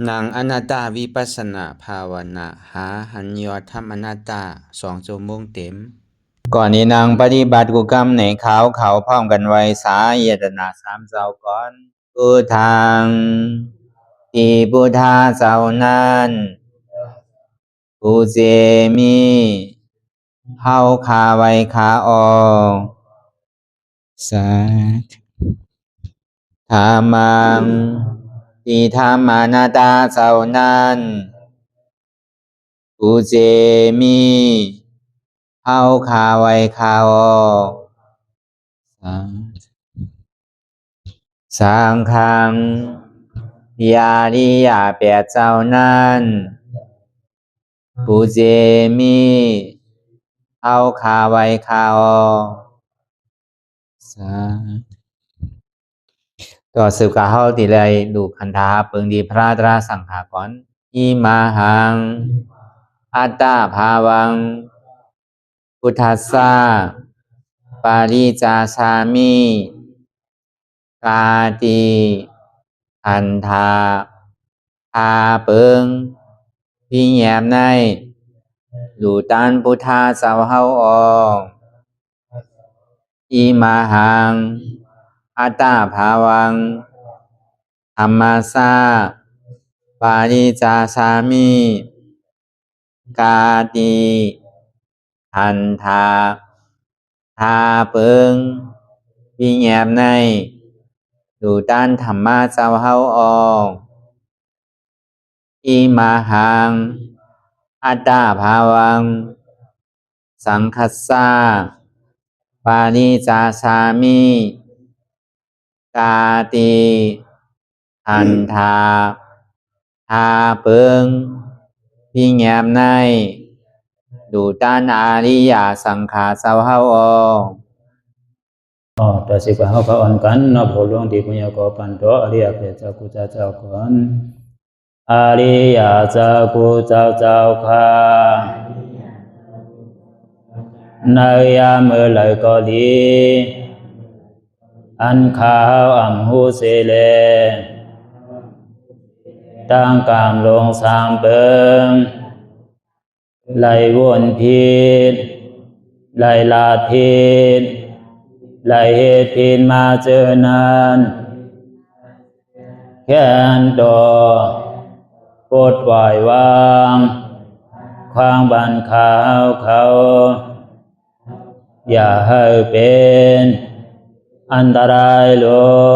นางอนัตตาวิปัสสนาภาวนาหาหันยอดธรรมอนัตตา2 ชั่วโมงเต็มก่อนนี้นางปฏิบัติกุกรรมในเขาพร้อมกันไว้สาเยตนา3 เจ้าก่อนพุทธังที่พุทธาเจ้านั้นผู้เจมีเฮาคาไว้คาออกสาธุธรรมังที่ธรรมานาตาเจ้านั้นผู้เจมีเฮาคาไว้คาออกสังฆังยาริยาแปดเจ้านั้นผู้เจมีเฮาคาไว้คาออกต่อสืบกาเฮาติเลยดูคันธาเปิงดีพระตราสังขากรอิมาหังอัตตาภาวังพุทธัสสะปาริจาสามิกาติอันธาพาเปิงพี่แยมในดูตันพุทธาสาวเฮาออกอิมาหังอัตตาภาวังธรรมัสสะปาริจาสามิกาติอันธาพาเปิงพี่แยมในดูตันธรรมะสาวเฮาออกอิมาหังอัตตาภาวังสังคัสสะปาริจาสามิกาติอันธาพาเปิงพี่แยมในดูตันอาริยสังขาสาวเฮาออกต่อสิกว่าเฮาก็อ่อนกันเนาะผู้หลวงที่ปุญญาก็ปันโตอริยเจ้ากุเจ้าก่อนอริยเจ้ากุเจ้าค่ะในยามเมื่อไหร่ก็ดีอันข้าวอ่ำหูเสเลตั้งกามลงสามเปิงไหลวนพิษไหลลาพิษไหลเหตุพินมาเจอนานแค่นดอปดปล่อยวางความบันขาวเขาอย่าให้เป็นอันตรายล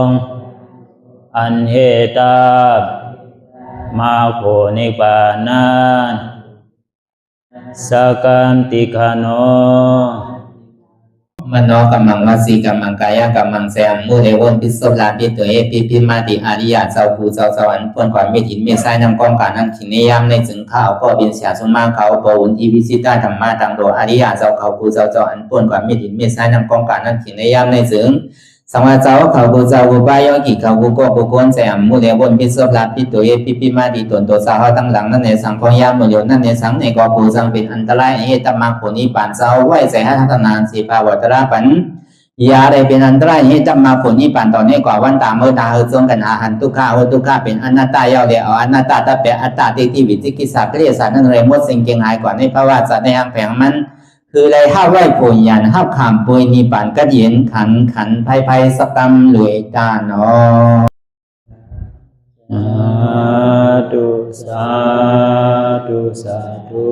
งอันเหตุตามาโผนิปานันสกันติคโนมโนกัมมังวสีกัมมังกายกัมมังแสมมุเรวนพิศลาปิตัวเอพิมาติอาริยะเจ้าภูเจ้าสวรรค์พ้นความไม่ถินไม่ใช่นำกองการนั้นขินในยามในจึงข้าวก็บินเสียสมมาเขาปวุนทีวิสิตาธรรมะตังโดอาริยะเจ้าเขาภูเจ้าสวรรค์พ้นความไม่ถินไม่ใช่นำกองการนั้นขินในยามในจึงสังวาเจ้าเขาภูเจ้าภูบายอกิเขาภูก็ภูโกนแสมมุเรวนพิศลาปิตัวเอพิมาติตนตัวสาวตั้งหลังนั่นในสังพยามโยนั่นในสังในก็ภูสังเป็นอันตรายเหตุมาผลนิพพานเจ้าไหวใส่ให้ทัศนานสีภาวตระปันยาได้เป็นอันตรายให้จำมาผลนิพพานตอนนี้กว่าวันตามเมื่อตาเฮจงกันอาหันทุกข้าทุกข้าเป็นอนัตตาเยาเดียวอนัตตาตาเปอัตตาที่วิจิกิสาเกลียสานั่นเลยมดสิ่งเก่งหายกว่าในภาวะสัตว์ในอังแผงมันคือเลยห้าไหวผลยันห้าขามปุยนิพพานก็เย็นขันภัยสกรรมหลวยตาเนาะสาธุ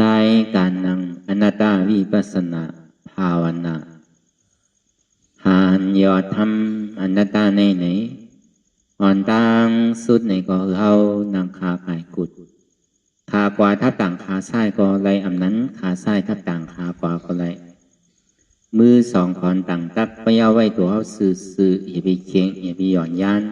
รายการนังอนัตตาวิปัสสนาภาวนาหานยอดทำอนัตตาในไหนอ่อนตังสุดในก็เรานางขาขายกุดขากว่าทับต่างขาซ้ายก็ไรอำนั้นขาซ้ายทับต่างขากว่าก็ไรมือสองขอนต่างตักไปเอาไว้ตัวเขาสื่ออย่าไปเคียงอย่าไปหย่อนย่าน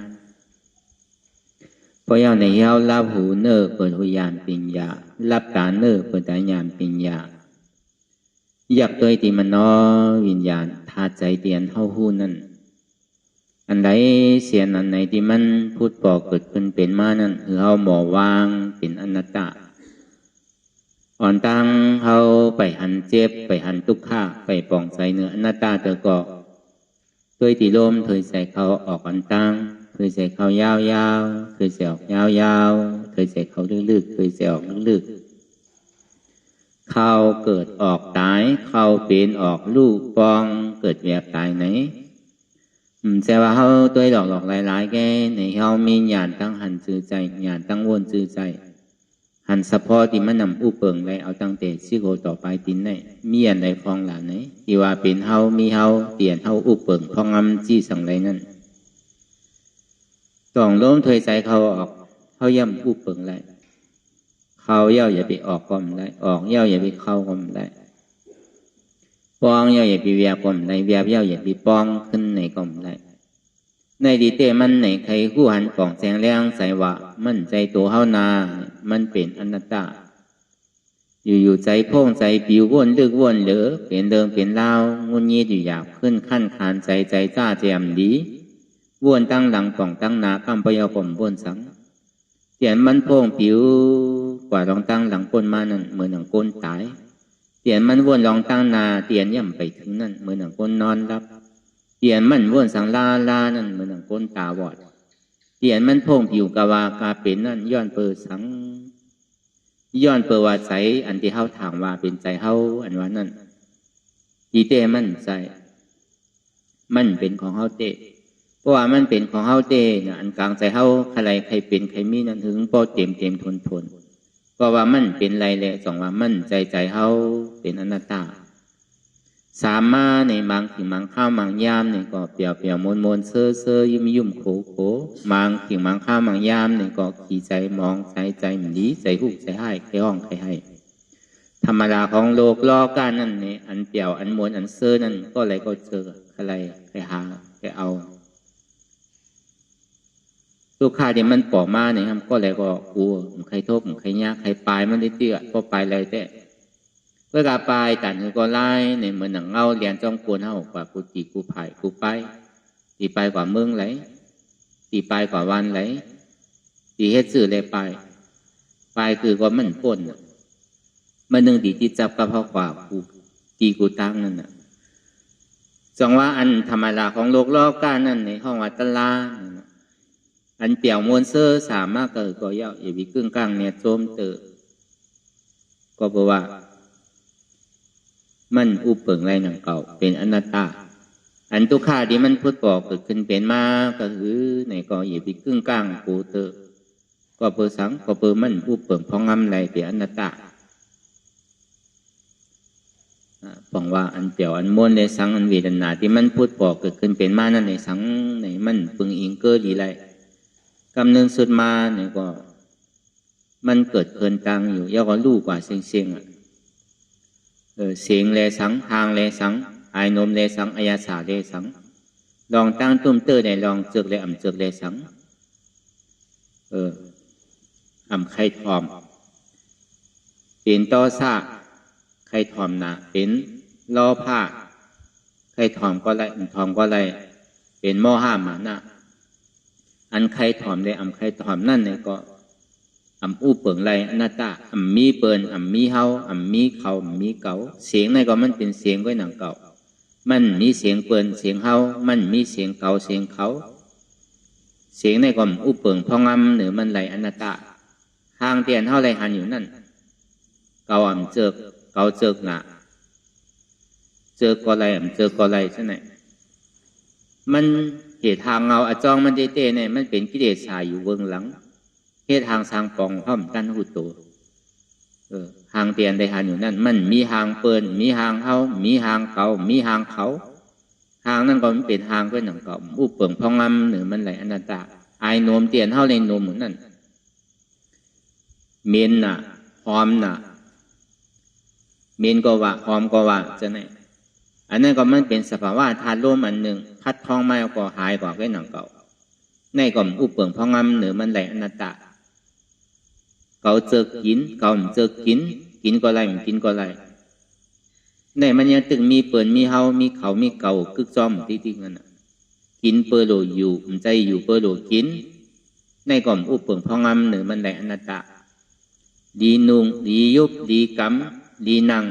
พอยาวในเฮารับหูเนอเปิดหูยานปิญญารับตาเนอเปิดตาญาณปิญญาอยากตัวที่มันนอวิญญาณธาตุใจเตียนเฮาหูนั่นอันใดเสียนอันไหนที่มันพูดบอกเกิดขึ้นเป็นมานั่นคือเฮาหมอวางเป็นอนัตตาอ่อนตังเฮาไปหันเจ็บไปหันทุกข์ไปป่องใส่เนื้ออนัตตาเตอก็ตัวที่ลมถอยใส่เขาออกอันตัง เคยใส่เขายาวๆเคยใส่ออกยาวๆเคยใส่เขาลึกๆเคยใส่ออกลึกๆเขาเกิดออกตายเขาเป็นออกลูกปองเกิดแบบตายไหนแต่ว่าเขาตัวหลอกหลายๆแกในเขามีญาณตั้งหันซื่อใจญาณตั้งวนซื่อใจหันสะพอที่มันนำอุเปิงได้เอาตั้งแต่สิโกต่อไปตินไหนมีอันใดฟองหลานไหนที่ว่าเป็นเฮามีเฮาเปลี่ยนเฮาอุเปิงพองำจี้สังไรนั่นต้องล้มถอยใจเขาออกเขาย่ำอุเปิงไรเขาเย่าอย่าไปออกก่อมได้ออกเย่าอย่าไปเข้าก่อมได้ปองเย่าอย่าไปเวียก่อมได้เวียเย่าอย่าไปปองขึ้นในก่อมได้ในดีเตมันในใครคู่หันกล่องแสงแรงใส่ว่ามันใจตัวเฮานามันเป็นอนัตตาอยู่ใจโพ่งใจปิววนลึกวนเหลือเป็นเดิมเป็นเล่างุนยีอยู่อยากขึ้นขั้นขานใจจ้าแจมดีวนตั้งหลังกล่องตั้งนาคำปยากรมวนสังเตียนมันโพ่งปิวกว่าลองตั้งหลังก้นมานั่นเหมือนหนังก้นตายเตียนมันวนลองตั้งนาเตียนย่ำไปถึงนั่นเหมือนหนังก้นนอนรับเตียนมันวนสังลานั่นเหมือนหนังก้นตาบอดเตียนมันโพ่งผิวกาวากาเป็นนั่นย้อนเปิดสังย้อนเปิดว่าใจอันที่เฮาถามว่าเป็นใจเฮาอันว่านั่นดีเตมันใจมันเป็นของเฮาเตเพราะว่ามันเป็นของเฮาเตเนี่ยอันกลางใจเฮาใครใครเป็นใครมีนั่นถึงพอเต็มทนเพราะว่ามันเป็นไรแหละสองว่ามันใจเฮาเป็นอนัตตาสามมาในบางถิ่งบางข้าวบางยามเนี่ยก็เปียวมนเซ่อยุ่มโขบางถิ่งบางข้าวบางยามเนี่ยก็ขี่ใจมองใจมันดีใจหุกใจให้ใครห้องใครให้ธรรมดาของโลกล้อกันนั่นเนี่ยอันเปียวอันมนอันเซ่อนั่นก็อะไรก็เจออะไรใครหาใครเอาลูกค้าที่มันปอกมาเนี่ยครับก็อะไรก็กลัวใครทบใครยากใครปลายมันได้เตี้ยก็ปลายอะไรแต่เพื่อกาปลายกันก็ไล่เนี่ยเหมือนหนังเงาเรียนจ้องกวนเฮากว่ากูตีกูไผ่กูไปตีไปกว่าเมืองไหลตีไปกว่าวันไหลตีเฮ็ดสื่อเลยไปคือก็มันป่นมันหนึ่งตีที่จับกับเขากว่ากูตีกูตั้งนั่นน่ะจังว่าอันธรรมดาของโลกล้อกันนั่นในห้องวัตลาอันเปี่ยวมวลเสื้อสามารถเกิดก็เย่าอย่าวิกึ่งกลางเนี่ยโจมเตอก็เพราะว่ามันอุปเปิงไรหนังเก่าเป็นอนัตตาอันตุขาที่มันพุทธบอกเกิดขึ้นเป็นมาก็คือในก็อย่าวิกึ่งกลางกูเตอก็เปิดสังก็เปิดมันอุปเปิงพองงำไรเป็นอนัตตาฟังว่าอันเปี่ยวอันมวลในสังอันเวทนาที่มันพุทธบอกเกิดขึ้นเป็นมานั่นในสังในมันปึงอิงเกอดีไรกำเนิดสุดมาเนี่ยก็มันเกิดเพลินตังอยู่ย่อก็รู้กว่าเสียงเสียงแลสังทางแลสังไอนมแลสังอายาสาแลสังลองตั้งตุ้มเตอร์ในลองเจือกแลอ่ำเจือกแลสังอ่ำไข่ทอมเป็นต้อซาไข่ทอมนะเป็นล้อผ้าไข่ทอมก็ไรทอมก็ไรเป็นหม้อห้าหมาหน้าอันใครถอมได้ไครถอมนั่นเนี่ยก็อู้เปิงไรอนัตตามีเปิลมีเฮามีเขามีเก่าเสียงในก็มันเป็นเสียงไว้หนังเก่ามันมีเสียงเปิลเสียงเฮามันมีเสียงเก่าเสียงเขาเสียงในก็อู้เปิงพองำหรือมันไรอนัตตาทางเตียนเฮาไรหันอยู่นั่นเก่าเจิกเก่าเจิกหนาเจิกก็ไรเจิกก็ไรใช่ไหมมันเหตุทางเงาอจองมันเต้เนี่ยมันเป็นกิเลสชายอยู่เบื้องหลังเหตุทางสร้างปองพร้อมกันหุโตทางเตียนได้หันอยู่นั่นมันมีทางเปิลมีทางเฮามีทางเก่ามีทางเขาทางนั่นก็มันเป็นทางก็หนังเก่าอุปเปิงพองงำหรือมันไหลอนัตตาไอโนมเตียนเฮาในโนมเหมือนนั่นเมนน่ะหอมน่ะเมนก็ว่าหอมก็ว่าจะไหนอันนั้นก็มันเป็นสภาวะธาตุลมอันหนึ่งพัดทองไม้ก็หายกว่าแค่หนังเก่าในก็อุปเปิงพองงำหรือมันไหลอนัตตาเก่าเจอกินเก่าเจอกินก็ไรกินก็ไรในมันยังตึงมีเปิลมีเฮามีเขามีเก่ากึกจอมที่นั่นกินเปโลอยู่ใจอยู่เปโลกินในก็อุปเปิงพองงำหรือมันไหลอนัตตาดีนุงดียุบดีกำดีนั่ง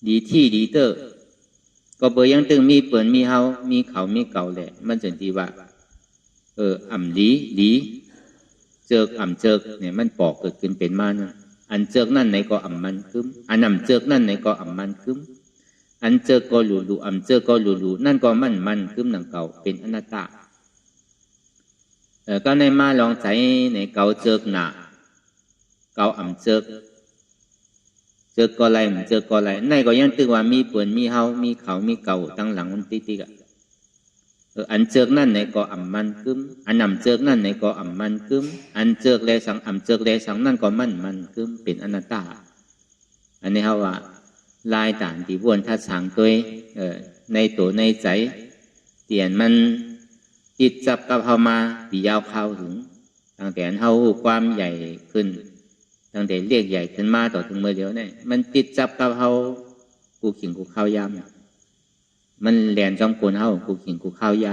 ดีที่ดีเตอร์ก็เบอยังตึงมีเปิลมีเฮามีเขามีเก่าแหละมันจนทีว่า อ่ำดีดีเจิกอ่ำเจิกเนี่ยมันปอกเกิดขึ้นเป็นมานะอันเจิกนั่นในก็อ่ำมันคึมอันอ่ำเจิกนั่นในก็อ่ำมันคึมอันเจิกก็หลูอ่ำเจิกก็หลูนั่นก็มันคึมหนังเก่าเป็นอนัตตาก็ในมาลองใจในเก่าเจิกหนาเก่าอ่ำเจิกเจิกก็ไรเจิกก็ไรในก็ยังตึกว่ามีเปื่อนมีเฮามีเขามีเก่าตั้งหลังมันติ๊กอันเจิกนั่นในก็อ่ำมันคึมอันอ่ำเจิกนั่นในก็อ่ำมันคึมอันเจิกแลสังอ่ำเจิกแลสังนั่นก็มันคึมเป็นอนัตตาอันนี้เขาว่าลายต่างที่วนทัดสังตัวในตัวในใจเปลี่ยนมันจิตจับกับเขามาปียาวเข้าถึงตั้งแต่เขาความใหญ่ขึ้นตั้งแต่เรียกใหญ่ขึ้นมาต่อถึงเมื่อเดียวเนี่ยมันติดจับกับเขากูขิงกูข้าวยำมันแหลนจอมกวนเขากูขิงกูข้าวย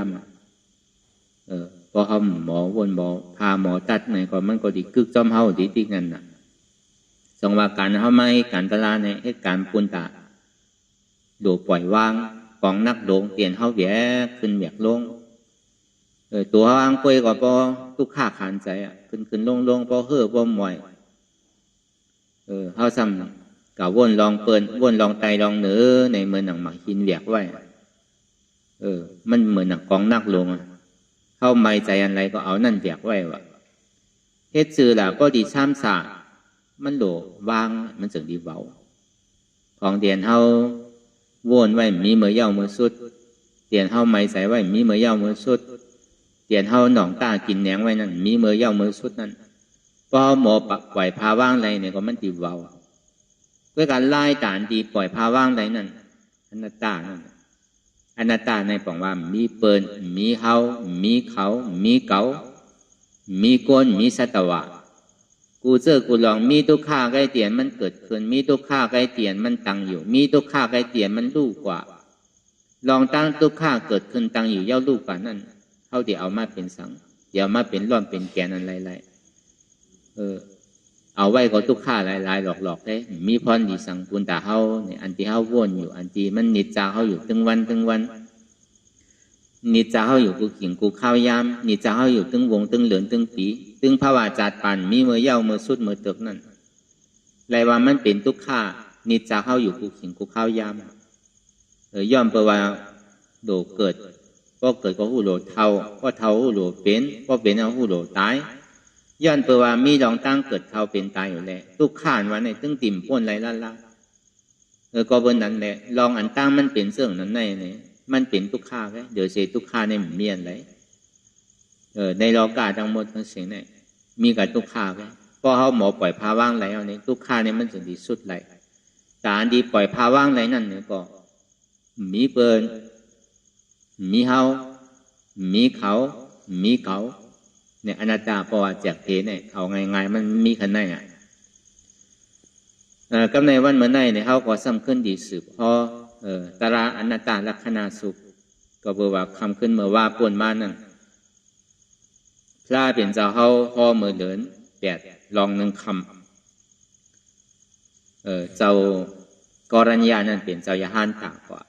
ำพอเขาหมอวนหมอพาหมอตัดไหนก่อนมันก็ดีกึกจอมเขาดีติ๊กนั่นน่ะสองว่าการเขาไม่การตลาดเนี่ยให้การปุนตาโดปล่อยวางกองนักโด่งเตียนเขาแหวกขึ้นแหวกลงตัวเขาอังคุยก็พอทุกข้าขานใจขึ้นลงพอเฮ่อพอหมอยเขาซ้ำกับวนลองเปิลวนลองไตลองเหนือในเมืองหนังหมักหินแหวกไว้มันเหมือนหนังกองนักลงเข้าไม่ใจอะไรก็เอานั่นแหวกไว้วะเฮ็ดซื่อล่ะก็ดีซ้ำสามันโดวางมันจึงดีเบาของเดียนเฮาวนไว้มีเมื่อเย้าเมื่อสุดเดียนเฮาไม่ใส่ไว้มีเมื่อเย้าเมื่อสุดเดียนเฮาหนองตากินแหนงไว้นั่นมีเมื่อเย้าเมื่อสุดนั่นพอหมอปล่อยพาว่างไรเนี่ยก็มันดีเบาด้วยการไล่ตานดีปล่อยพาว่างไรนั่นอนัตตานั่นอนัตตาในปองว่ามีเปิลมีเฮามีเขามีเก๋ามีก้นมีสัตวะกูเจอกูลองมีทุกข้าใกล้เตียนมันเกิดขึ้นมีทุกข้าใกล้เตียนมันตั้งอยู่มีทุกข้าใกล้เตียนมันลูกกว่าลองตั้งทุกข้าเกิดขึ้นตั้งอยู่เย้าลูกกว่านั่นเขาเดี๋ยวเอามาเป็นสังเดี๋ยวมาเป็นร่อนเป็นแกนอะไรเอาไว้ก็ทุกข้าหลายหลอกได้มีพรดีสังปุนตาเขาเนี่ยอันที่เขาวนอยู่อันที่มันนิจจาเขาอยู่ถึงวันนิจจาเขาอยู่กูขิงกูข้าวยามนิจจาเขาอยู่ตึงวงตึงเหลือนตึงปีตึงภาวะจัดปันมีเมื่อเย้าเมื่อสุดเมื่อเติบนั่นไรว่ามันเป็นทุกข้านิจจาเขาอยู่กูขิงกูข้าวยามย่อมแปลว่าโดเกิดก็เกิดก็หูโหลเท่าก็เท่าหูโหลเป็นก็เป็นเอาหูโหลตายย้อนแปลว่ามีลองตั้งเกิดเท่าเป็นตายอยู่แล้วทุกข้านวันในตึงติ่มป้นไรล่าก็บนนั้นแหละลองอันตั้งมันเป็นเสื่องนั้นในเนี่ยมันเป็นทุกข้าไว้เดี๋ยวเสียทุกข้าในเมียนไรในโลกาทั้งหมดทั้งสิ่งเนี่ยมีกับทุกข้าไว้พอเขาหมอปล่อยพาว่างไรเอาเนี่ยทุกข้าเนี่ยมันถึงดีสุดไรการดีปล่อยพาว่างไรนั่นเนี่ยก็มีเปิลมีเฮามีเขามีเก๋าเนี่ยอนัตตาเพราะว่าแจกเพเนี่ยเอาไงมันมีขันในกับในวันเมื่อในเนี่ยเขาก็ซ้ำขึ้นดีสืบพอตาราอนัตตาลักษณะสุขก็บอกว่าคำขึ้นเมื่อว่าป่วนมานั่นพระเป็นเจ้าเขาพอเมื่อเดิน8ลอง1คำเจ้ากรัญญานั่นเป็นเจ้ายาหานตากว่า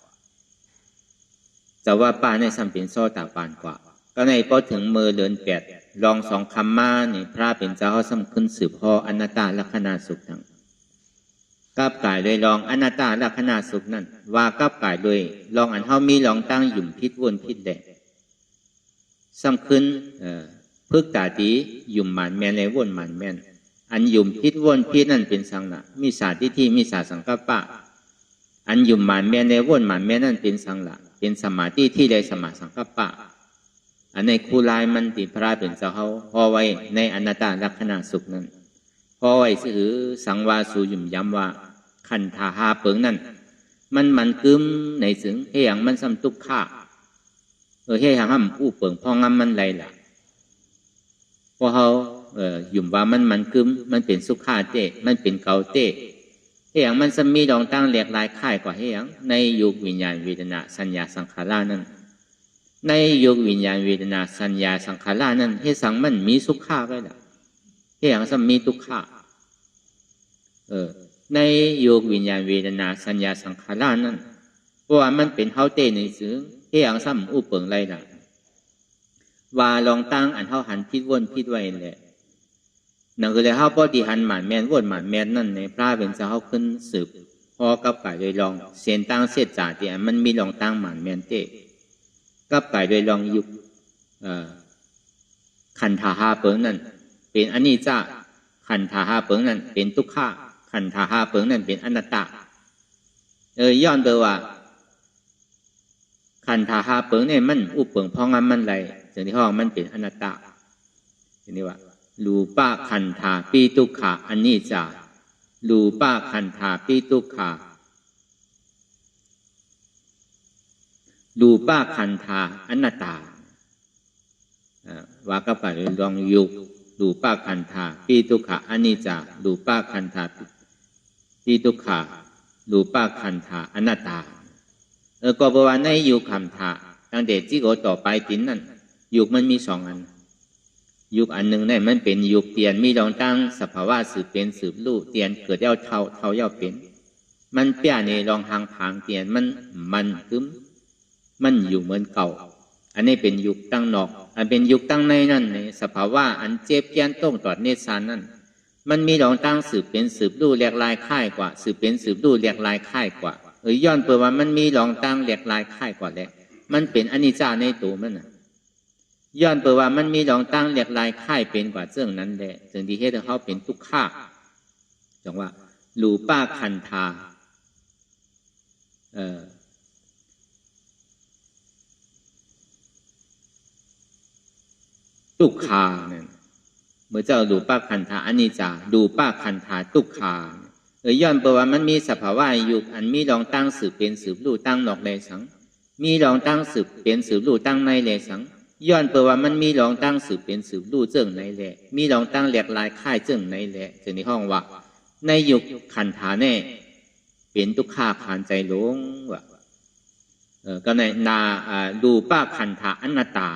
เจ้าว่าป้าในซ้ำเป็นโซตาปานกว่าก็ในพอถึงเมื่อเดิน8ลอง2คำมาเนี่ยพระเป็นเจ้าเขาซ้ำขึ้นสืบพออนัตตาลักษณะสุขทั้งกับกายโดยลองอนัตตาลักษณะสุขนั่นว่ากับกายโดยลองอันเฮามีลองตั้งหยุ่มพิษวนพิษแดดซ้ำขึ้นพึกตาตีหยุ่มหมันแมนเลยวนหมันแมนอันหยุ่มพิษวนพิษนั่นเป็นสังละมีศาสตร์ที่มีศาสตร์สังกัปปะอันหยุ่มหมันแมนเลยวนหมันแมนนั่นเป็นสังละเป็นสมาธิที่ได้สมาสังกัปปะอันในคูลายมันติพระเป็นเจ้าเขาพอไว้ในอนัตตาลักษณะสุขนั้นพอไว้สือสังวาสูหยุ่มย้ำว่าขันธาหาเปิงนั่นมันกึมในสึงเฮียงมันซ้ำทุกข้าเฮียงห้ำอู้เปิงพองำมันไรล่ะพอเขาหยุ่มว่ามันกึมมันเป็นสุขาเต้มันเป็นเกาเต้เฮียงมันซ้ำมีดองตั้งแหลกลายค่ายกว่าเฮียงในยุควิญญาณเวทนาสัญญาสังขารนั้นในยุควิญญาณเวทนาสัญญาสังขารนั้นเฮียสังมันมีสุขาไว้ล่ะเฮียงซ้ำมีทุกข้าในโยกวิญญาณเวทนาสัญญาสังขารนั้นเพราะว่ามันเป็นเฮาเต้ในสื่อเฮียงซ้ำอู้เปิงไรล่ะ ว่าลองตั้งอันเฮาหันพิดวนพิดไว้แหละนั่นคือเลยเฮาบ่ที่หันหมันแม่นวนหมันแม่นนั่นในพระเป็นจะเฮาขึ้นสืบพอกับกายโดยลองเสียนตั้งเสียจ่าที่มันมีลองตั้งหมันแม่นเตกับกายโดยลองยุคขันธาหาเปิงนั่นเป็นอนิจจาขันธาหาเปิงนั่นเป็นทุกขะขันธาหาเปิงนั่นเป็นอนัตตาย้อนเบอว่าขันธาหาเปิงเนี่ยมันอุปเปิงพองอันมันไรสิ่งที่ห้องมันเป็นอนัตตาทีนี้ว่ารูปะขันธาปีทุกขะอนิจจารูปะขันธาปีทุกขะรูปะขันธาอนัตตาว่ากับไปลองยุกรูปะขันธาปีทุกขะอนิจจารูปะขันธาปีทุกขะรูปะขันธาอนัตตาก็บอกว่าในยุคคำธาตั้งแต่ที่เขาต่อไปตินนั่นยุคมันมีสองอันยุคอันหนึ่งเนี่ยมันเป็นยุคเตียนมีรองตั้งสภาวะสืบเป็นสืบลู่เตียนเกิดเย้าเท่าเย้าเป็นมันเปี้ยในรองหางผางเตียนมันคือมันอยู่เหมือนเก่าอันนี้เป็นยุคตั้งนอกอันเป็นยุคตั้งในนั่นในสภาวะอันเจ็บเพี้ยนต้องตอดเนสานนั่นมันมีรองตั้งสืบเป็นสืบลู่แหลกลายค่ายกว่าสืบเป็นสืบลู่แหลกลายค่ายกว่าย้อนเปิดว่ามันมีรองตั้งแหลกลายค่ายกว่าแหละมันเป็นอนิจจาในตัวมันน่ะย้อนเปิดว่ามันมีรองตั้งแหลกลายค่ายเป็นกว่าเรื่องนั้นแหละจึงที่เฮ็ดให้เขาเป็นทุกขะจังว่ารูปะขันธาทุกขาเนี่ยเมื่อเจ้ารูปะขันธาอนิจจารูปะขันธาทุกขาย้อนเปิดว่ามันมีสภาวะอยู่อันมีรองตั้งสืบเป็นสืบลู่ตั้งนอกแลสังมีรองตั้งสืบเป็นสืบลู่ตั้งในแลสังย้อนเปิดว่ามันมีรองตั้งสืบเป็นสืบลู่เจิ้งในแลมีรองตั้งแหลกลายค่ายเจิ้งในแลจึงในห้องว่าในยุคขันธาแน่เป็นทุกขาขานใจหลงว่าก็ในนารูปะขันธาอนัตตา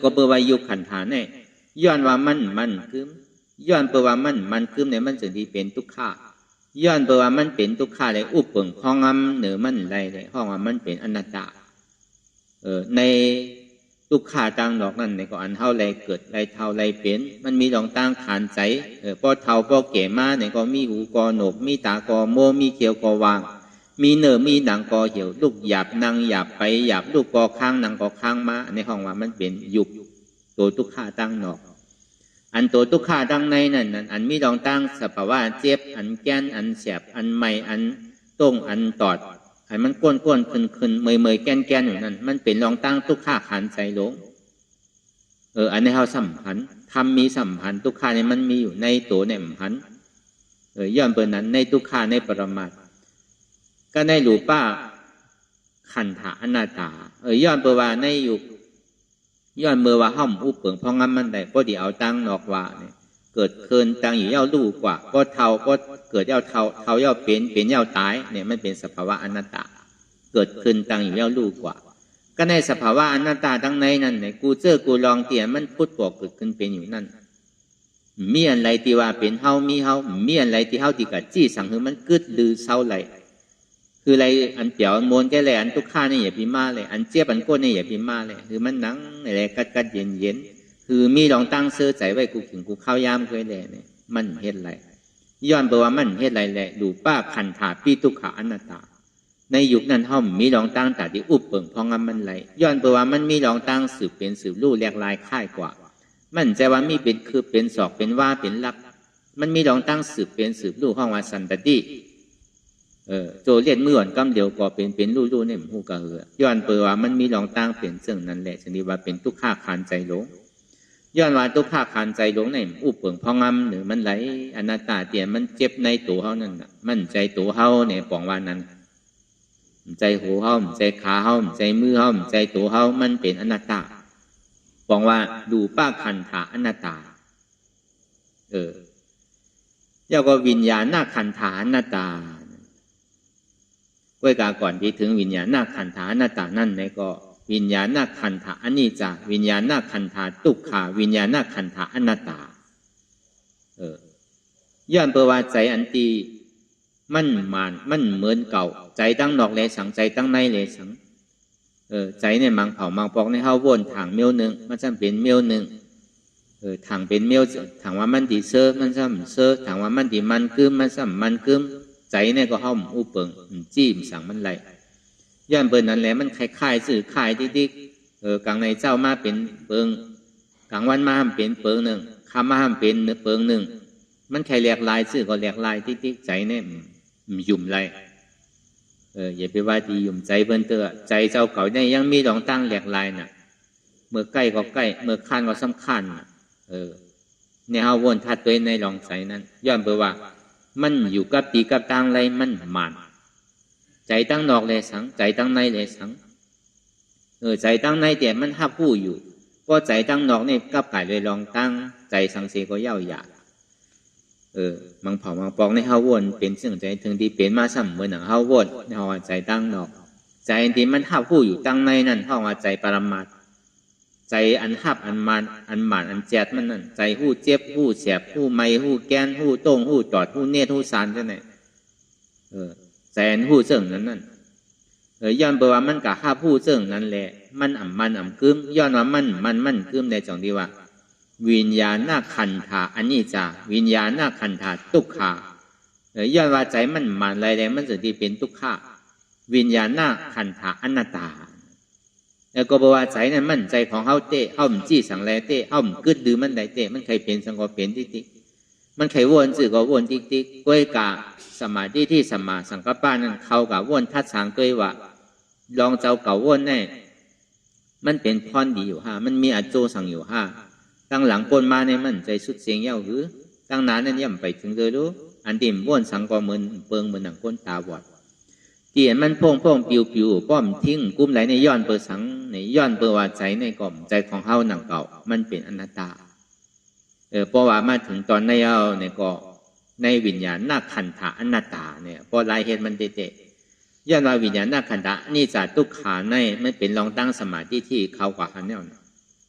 ก็เปิดว่ายุคขันธาแน่ย้อนว่ามันคือย้อนเปิดว่ามันคือในมันจึงที่เป็นทุกขาย้อนเปิดว่ามันเป็นทุกขาเลยอุปเปิงห้องเหนือมันไรเลยห้องมันเป็นอนัตตาในทุกขาต่างดอกนั่นในก็อันเท่าไรเกิดไรเท่าไรเป็นมันมีรองตั้งขานใจพอเท่าพอแก่มาเนี่ยก็มีหูกอหนกมีตากอโมมีเขียวกอวางมีเนื้อมีหนังกอเหี่ยวลูกหยาบนางหยาบไปหยาบลูกกอข้างนางกอข้างมาในห้องว่ามันเป็นยุบตัวทุกขาตั้งดอกอันตัวทุกขาตั้งในนั่นอันมีรองตั้งสภาวะเจ็บอันแก้นอันเสียบอันใหม่อันต้งอันตอดอันมันก้นขึ้นเมยแก้นอยู่นั่นมันเป็นรองตั้งทุกขาขันใจหลงอันนี้เขาสัมพันธ์ทำมีสัมพันธ์ทุกขาเนี่ยมันมีอยู่ในตัวในสัมพันธ์ย้อนเปิดนั้นในทุกขาในปรมัตถ์ก็ในรูปะขันธาอนัตตาย้อนเปิดว่าในอยู่ย้อนเมื่อว่าห้อมอุปเปิงพองงั้นมันได้พอดีเอาตั้งนอกว่าเนี่ยเกิดเคินตั้งอยู่เย้าลู่กว่าก็เท่าก็เกิดเย้าเท่าเย้าเป็นเย้าตายเนี่ยมันเป็นสภาวะอนัตตาเกิดขึ้นตั้งอยู่เย้าลู่กว่าก็ในสภาวะอนัตตาทั้งในนั่นเนี่ยกูกูลองเตียนมันพุทธบอกเกิดขึ้นเป็นอยู่นั่นมีอะไรที่ว่าเป็นเฮามีเฮามีอะไรที่เฮาที่กะจี้สั่งคือมันกึดลือเศร้าไหลคืออะไรอันเปียวมนแก่แหลอันทุกข้านี่อย่าพิมาเลยอันเจี๊ยบอันก้นนี่อย่าพิมาเลยคือมันหนังอะไรกัดเย็นคือมีลองตั้งเสื้อใจไว้กูถึงกูเข้ายามเคยแหล่เนี่ยมันเฮ็ดไรย้อนไปว่ามันเฮ็ดไรแหละดูป้าขันธาปีทุกขาอนัตตาในยุคนั้นห้อมมีลองตั้งแต่ที่อุปเปิงพองมันไหลย้อนไปว่ามันมีลองตั้งสืบเป็นสืบลู่แหลกลายค่ายกว่ามันใจว่ามีเป็นคือเป็นศอกเป็นว่าเป็นลักมันมีลองตั้งสืบเป็นสืบลู่ห้องว่าสันตติโจเลียนเมื่อวันกำเดียวก็เป็นลู่เนี่ยหูกระเหือย้อนเปิดว่ามันมีรองตั้งเป็นเสื่องนั้นแหละชนิดว่าเป็นทุกข้าขานใจหลงย้อนว่าทุกข้าขานใจหลงเนี่ยอุปเปิงพองำหรือมันไหลอนัตตาเตียนมันเจ็บในตัวเขานั่นมันใจตัวเขาเนี่ยปองว่านั้นใจหูเขาใจขาเขาใจมือเขาใจตัวเขามันเป็นอนัตตาปองว่าดูป้าขันธาอนัตตาเจ้าก็วิญญาณหน้าขันธาอนัตตาเวลาก่อนที่ถึงวิญญาณนาขันธาอนัตตานั่นเนี่ยก็วิญญาณนาขันธาอนิจจาวิญญาณนาขันธาทุกขาวิญญาณนาขันธาอนัตตาย้อนเปว่าใจอันตีมันเหมือนเก่าใจตั้งนอกเลสังใจตั้งในเลสัง ใจเนี่ยมังเผามังปอกในเฮาวนถังเมียวหนึ่งมันจำเป็นเมียวหนึ่งถังเป็นเมียวถังว่ามันดีเซอร์มันซ้ำเซอร์ถังว่ามันดีมันกึมมันซ้ำมันกึมใจเนี่ยก็ห้อมอุเปิงจี้มสั่งมันไหลย้อนเปิงนั้นแหละมันคล้ายๆสื่อคล้ายดิ๊กกลางในเจ้ามาเป็นเปิงกลางวันมาห้ามเป็นเปิงหนึ่งคำมาห้ามเป็นเปิงหนึ่งมันแค่แหลกลายสื่อก็แหลกลายดิ๊กใจเนี่ยยุ่มไหลอย่าไปว่าดียุ่มใจเพิ่นเตอใจเจ้าเก่าเนี่ยยังมีดองตั้งแหลกลายน่ะเมื่อใกล้ก็ใกล้เมื่อคันก็สำคัญเนี่ยเฮาวนทัดตัวในลองใจนั้นย้อนไปว่ามันอยู่กับปีกับตังไรมันมันใจตั้งนอกเลยสังใจตั้งในเลยสังใจตั้งในแต่มันหับผู้อยู่ก็ใจตั้งนอกนี่กับไก่เลยลองตั้งใจสังเสก็เย่าหยามังเผามังปองในเฮาวนเป็นสิ่งใจถึงที่เป็นมาซ้ำเหมือนหนังเฮาวนในเฮาใจตั้งนอกใจที่มันหับผู้อยู่ตั้งในนั่นเฮาว่าใจปรมัตถ์ใจอันหับอันมันอันแจดมันนั่นใจหู้เจ็บหู้เสียบหู้ไม่หู้แกนหู้โต้งหู้จอดหู้เนตรหู้สานจังไหนใจอันหู้เสื่องนั้นย้อนเบอว่ามันกับหับหู้เสื่องนั้นแหละมันกึมย้อนว่ามันกึมในจังที่ว่าวิญญาณขันธาอันนี้จ้าวิญญาณขันธาทุกขาย้อนว่าใจมันอะไรแดงมันสิ่งที่เป็นทุกขาวิญญาณขันธาอนัตตาแล้วก็บอกว่าใจนั้นมันใจของเฮาเตะเฮาจี้สังแลเตะเฮากึดดื้อมันได้เตะมันใครเป็นสังก็เป็นติ๊กมันใครวนสื่อก็วนติ๊กก้วยกาสมาธิที่สัมมาสังกัปปะนั้นเขากับวนทัดสางก้วยว่าลองเจ้าเก่าวนแน่มันเป็นพรดีอยู่ฮะมันมีอาโจสั่งอยู่ฮะตั้งหลังปนมาในมันใจสุดเสียงเย้าหรือตั้งนานนั้นย่ำไปถึงเลยรู้อันที่วนสังก็เหมือนเปิงเหมือนหนังคนตาบอดเตียนมันพ่งปิวป้อมทิ้งกุ้มไหลในย้อนเปิดสังในย้อนเปิดว่าใจในกล่อมใจของเฮาหนังเก่ามันเป็นอนัตตาเพราะว่ามาถึงตอนในเฮาเนี่ยก็ในวิญญาณขันธะอนัตตาเนี่ยพอลายเหตุมันเตะย้อนว่าวิญญาณขันธะนี่จะทุกขาในไม่เป็นรองตั้งสมาธิที่เขากว่าหันเนี่ย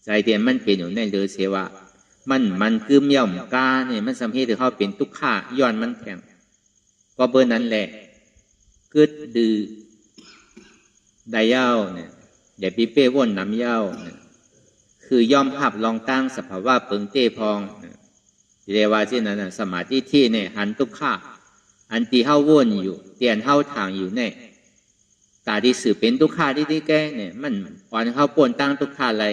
ใจเตียนมันเป็นอยู่ในเรือเสว่ามันคือเมี่ยมกาเนี่ยมันสำเหตุเขาเป็นทุกขาย้อนมันแข็งก็เบอร์นั้นแหละกึดดื้อได้เย้าเนี่ยอย่าปีเป้ว่นน้ำเย้าเนี่ยคือย่อมหับลองตั้งสภาวะเปิงเต้พองเรียกว่าเช่นนั้นสมาธิที่เนี่ยหันทุกข้าอันตีเฮ้าว่นอยู่เตียนเฮ้าทางอยู่เนี่ยตาที่สื่อเป็นทุกข้าที่แก่เนี่ยมันอ่อนเฮ้าป่นตั้งทุกข้าอะไร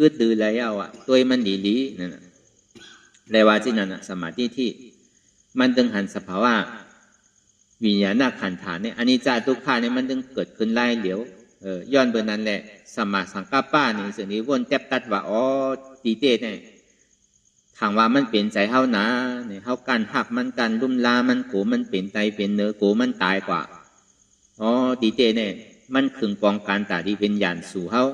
กึดดื้อไรเย้าตัวมันดีนั่นเรียกว่าเช่นนั้นสมาธิที่มันตึงหันสภาวะวิญญาณขันธาเนี่ยอันนี้จ่าทุกขาเนี่ยมันต้องเกิดขึ้นไล่เหลียวย้อนเบอร์นั้นแหละสมาสังกัปปะนี่สิ่งนี้วนแทบตัดว่าอ๋อตีเต้เนี่ยทางว่ามันเปลี่ยนใจเฮาหนาเนี่ยเฮากันหักมันกันลุ่มลามันโกมันเปลี่ยนใจเป็นเนื้อโกมันตายกว่าอ๋อตีเต้เนี่ยมันขึงปองการตาที่เป็นหยานสู่เฮา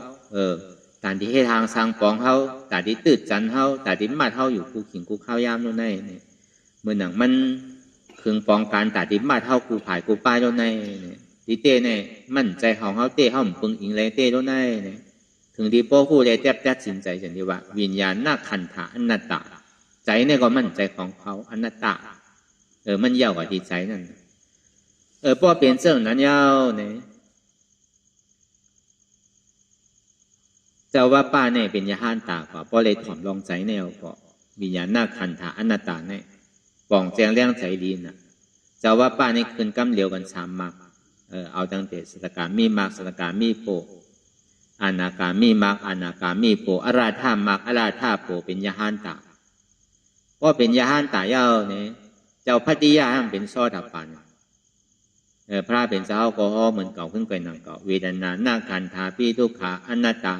ตาที่ให้ทางสร้างปองเฮาตาที่ตืดจันเฮาตาที่มัดเฮาอยู่กูขิงกูข้าวยามโน่นนี่เมื่อหนังมันคืองปองการตัดดิมาเท่ากูผายกูป้ายโดนในดิเต้เนี่ยมั่นใจของเขาเต้เขาปึงอิงเลยเต้โดนในถึงที่โป้ผู้เลยแทบตัดสินใจฉันดีว่าวิญญาณขันธะอนัตตาใจเนี่ยก็มั่นใจของเขาอนัตตามันยาวกว่าที่ใจนั่นป้อเป็นเสื่องนั้นยาวเนี่ยเจ้าว่าป้าเนี่ยเป็นยาห้านตากว่าป้อเลยถ่อมลองใจแนวก็วิญญาณขันธะอนัตตาเนี่ยปองแจงเลี้ยงใจดีนะเจ้าว่าป้านี่คืนกำเหลียวกัน3 มักเอาตั้งแต่สตกามีมักสตกามีโปอนาคามีมักอนาคามีโปอาราธามักอาราธาโปเป็นยาหันตาเพราะเป็นยาหันตาเย้าเนี่ยเจ้าพัทยาเป็นซอดับปันพระเป็นเจ้าก็ฮอเหมือนเก่าขึ้นไปหนังเก่าเวทนาขันธาปีทุกขาอนัตตา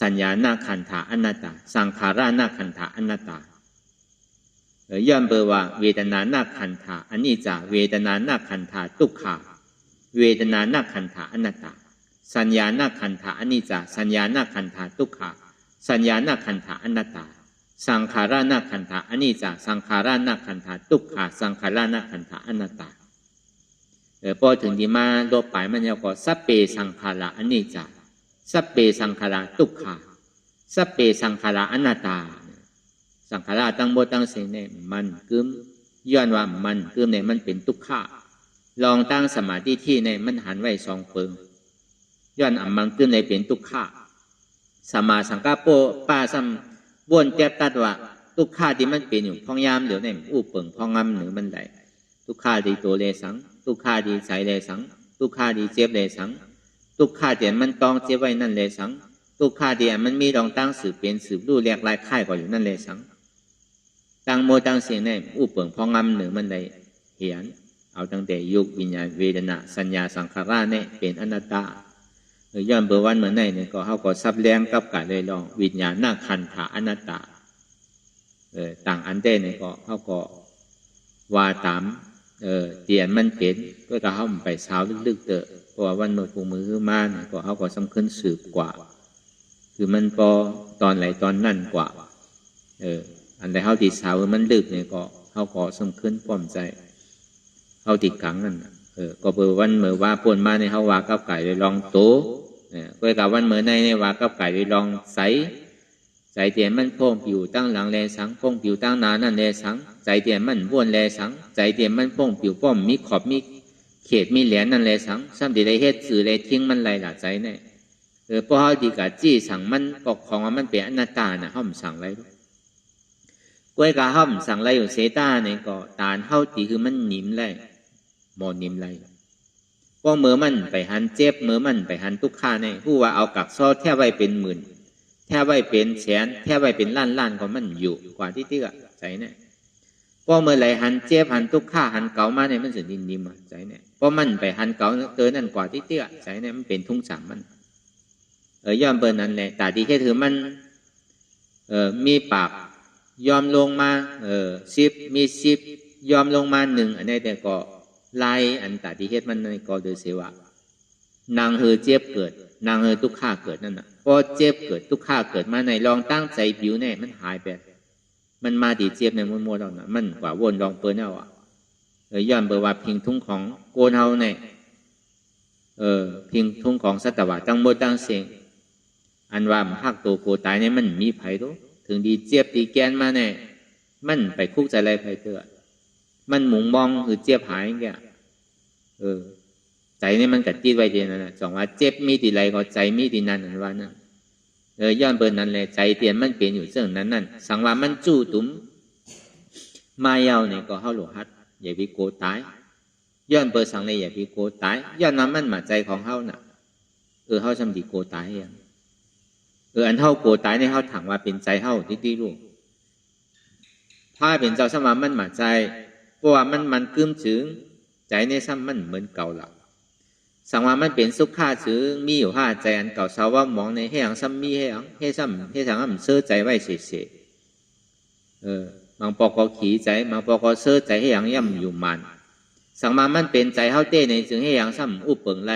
สัญญาขันธาอนัตตาสังขารขันธาอนัตตาย้อนเบอร์ว่าเวทนาขันธาอันนี้จะเวทนาขันธาทุกขาเวทนาขันธาอนัตตาสัญญาขันธาอันนี้จะสัญญาขันธาทุกขาสัญญาขันธาอนัตตาสังขารขันธาอันนี้จะสังขารขันธาทุกขาสังขารขันธาอนัตตาพอถึงที่มาลบไปมันจะก็สัพเพสังขาราอันนี้จะสัพเพสังขาราทุกขาสัพเพสังขาราอนัตตาสังขารตั้งโบตั้งเสเนี่ยมันกึมย้อนว่ามันกึมเนี่ยมันเป็นทุกขาลองตั้งสมาธิที่เนี่ยมันหันไว้2 เปิง ย้อนมันขึ้นในเป็นทุกข์สมาสังกปรป้าซ้ำบ้วนเตียบตัดว่าทุกข์ที่มันเป็นอยู่พองยามเดี๋ยวนี้อู้เปิงพองงำหรือมันใดทุกข์ที่ตัวเลสังทุกข์ที่ใจเลสังทุกข์ที่เจ็บเลสังทุกข์ที่มันต้องเจ็บไว้นั่นเลสังทุกข์ที่มันมีรองตั้งสืบเป็นสืบรู้เรียกลายค่ายก็อยู่นั่นเลสังตั้งโมตั้งเสียงเนี่ยอู้เปิงพองงำหรือมันใดเหียนเอาตั้งแต่ยุควิญญาณเวทนาสัญญาสังขารเนี่ยเป็นอนัตตาย้อนเบอร์วันเหมือนในเนี่ยก็เขาก็ซับแรงกับการเลยลองวิญญาณหน้าคันธาอนัตตาต่างอันเต้เนี่ยก็เขาก็ว่าตามเตียนมันเป็นก็จะเขาไปเช้าลึกๆเพราะว่าวันเมื่อปูมือมาเนี่ยก็เขาก็สำคัญสืบกว่าคือมันพอตอนไหนตอนนั่นกว่าอันใดเขาติดเช้ามันลึกเนี่ยก็เขาก็สำคัญป้อมใจเขาติดขังนั่นก็เบอร์วันเมื่อว่าปนมาในเขาว่ากับไก่เลยลองโตก็กับวันเมื่อในว่ากับไก่เลยลองใสใจเตียนมันโป่งผิวตั้งหลังแลสังโป่งผิวตั้งนานั่นแลสังใจเตียนมันบ้วนแลสังใจเตียนมันโป่งผิวป้อมมีขอบมีเขตมีเหรียญนั่นแลสังซ้ำดีได้เฮ็ดสื่อเลยทิ้งมันไรหล่ะใจเนี่ยเพราะเขาดีกับจี้สั่งมันปกครองมันเป็นอนัตตาน่ะห้อมสั่งไรก็กับห้อมสั่งไรอยู่เสตาเนี่ยก็ตานเท่าตีคือมันหนิมไรมอนิมไรเพราะเมื่อมันไปหันเจ็บเมื่อมันไปหันทุกข้าเนี่ยผู้ว่าเอากักซ้อแท้ไว้เป็นหมื่นแท้ไว้เป็นแสนแท้ไว้เป็นล้านก็มันอยู่กว่าที่เตี้ยใจเนี่ยเพราะเมื่อไหร่หันเจ็บหันทุกข้าหันเก่ามาเนี่ยมันสุดดินดิมใจเนี่ยเพราะมันไปหันเก่าเตอนั่นกว่าที่เตี้ยใจเนี่ยมันเป็นทุ่งสามมันย่อมเปิดนั่นแหละแต่ที่แค่ถือมันมีปากยอมลงมา10มี10ยอมลงมา1อันนี้แต่ก็ลายอันตาที่เฮ็ดมันในก็โดยเสวะนางเฮอเจ็บเกิดนางเฮอทุกข้าเกิดนั่นน่ะพอเจ็บเกิดทุกข้าเกิดมาในลองตั้งใจผิวเนี่ยมันหายไปมันมาตีเจ็บในมัวๆเราน่ะมันกว่าวนลองเปิ้นเอาย้อนเบอร์ว่าพิงทุ่งของโกนเฮาเนี่ยพิงทุ่งของสัตวะตั้งโมตั้งเสียงอันว่าหักตัวโกตายเนี่ยมันมีไผรู้ถึงดีเจ็บตีแกนมาเนี่ยมันไปคุกใจอะไรไผเตือมันหมุงมองคือเจ็บหายอย่างเงี้ยใจนี่มันกัดติดไว้เดียวนั่นแหละสองว่าเจ็บมีตีไรก็ใจมีตีนั่นนั่นว่านั่นย้อนเปิดนั่นแหละใจเตียนมันเปลี่ยนอยู่เรื่องนั้นสังว่ามันจู้ตุ้มมาเยาเนี่ยก็เข้าหลวหัดอย่าพิโกตายย้อนเปิดสังเลยอย่าพิโกตายย้อนนั้นมันหมาใจของเขาน่ะเขาทำดีโกตายอย่างอันเท่าโกตายในเขาถังว่าเป็นใจเท่าที่ลูกถ้าเป็นเจ้าสมามันหมาใจเพราะว่ามันกึ้มถึงใจในซ้ำมันเหมือนเก่าหลักสังว่ามันเป็นสุขข้าถึงมีอยู่ห้าใจอันเก่าสาวว่ามองในให้อย่างซ้ำมีให้สังมันเสื่อใจไว้เสียบางปอกก็ขี่ใจบางปอกก็เสื่อใจให้อย่างย่ำอยู่มันสังมามันเป็นใจเฮาเต้ในจึงให้อย่างซ้ำอุปเปิงไร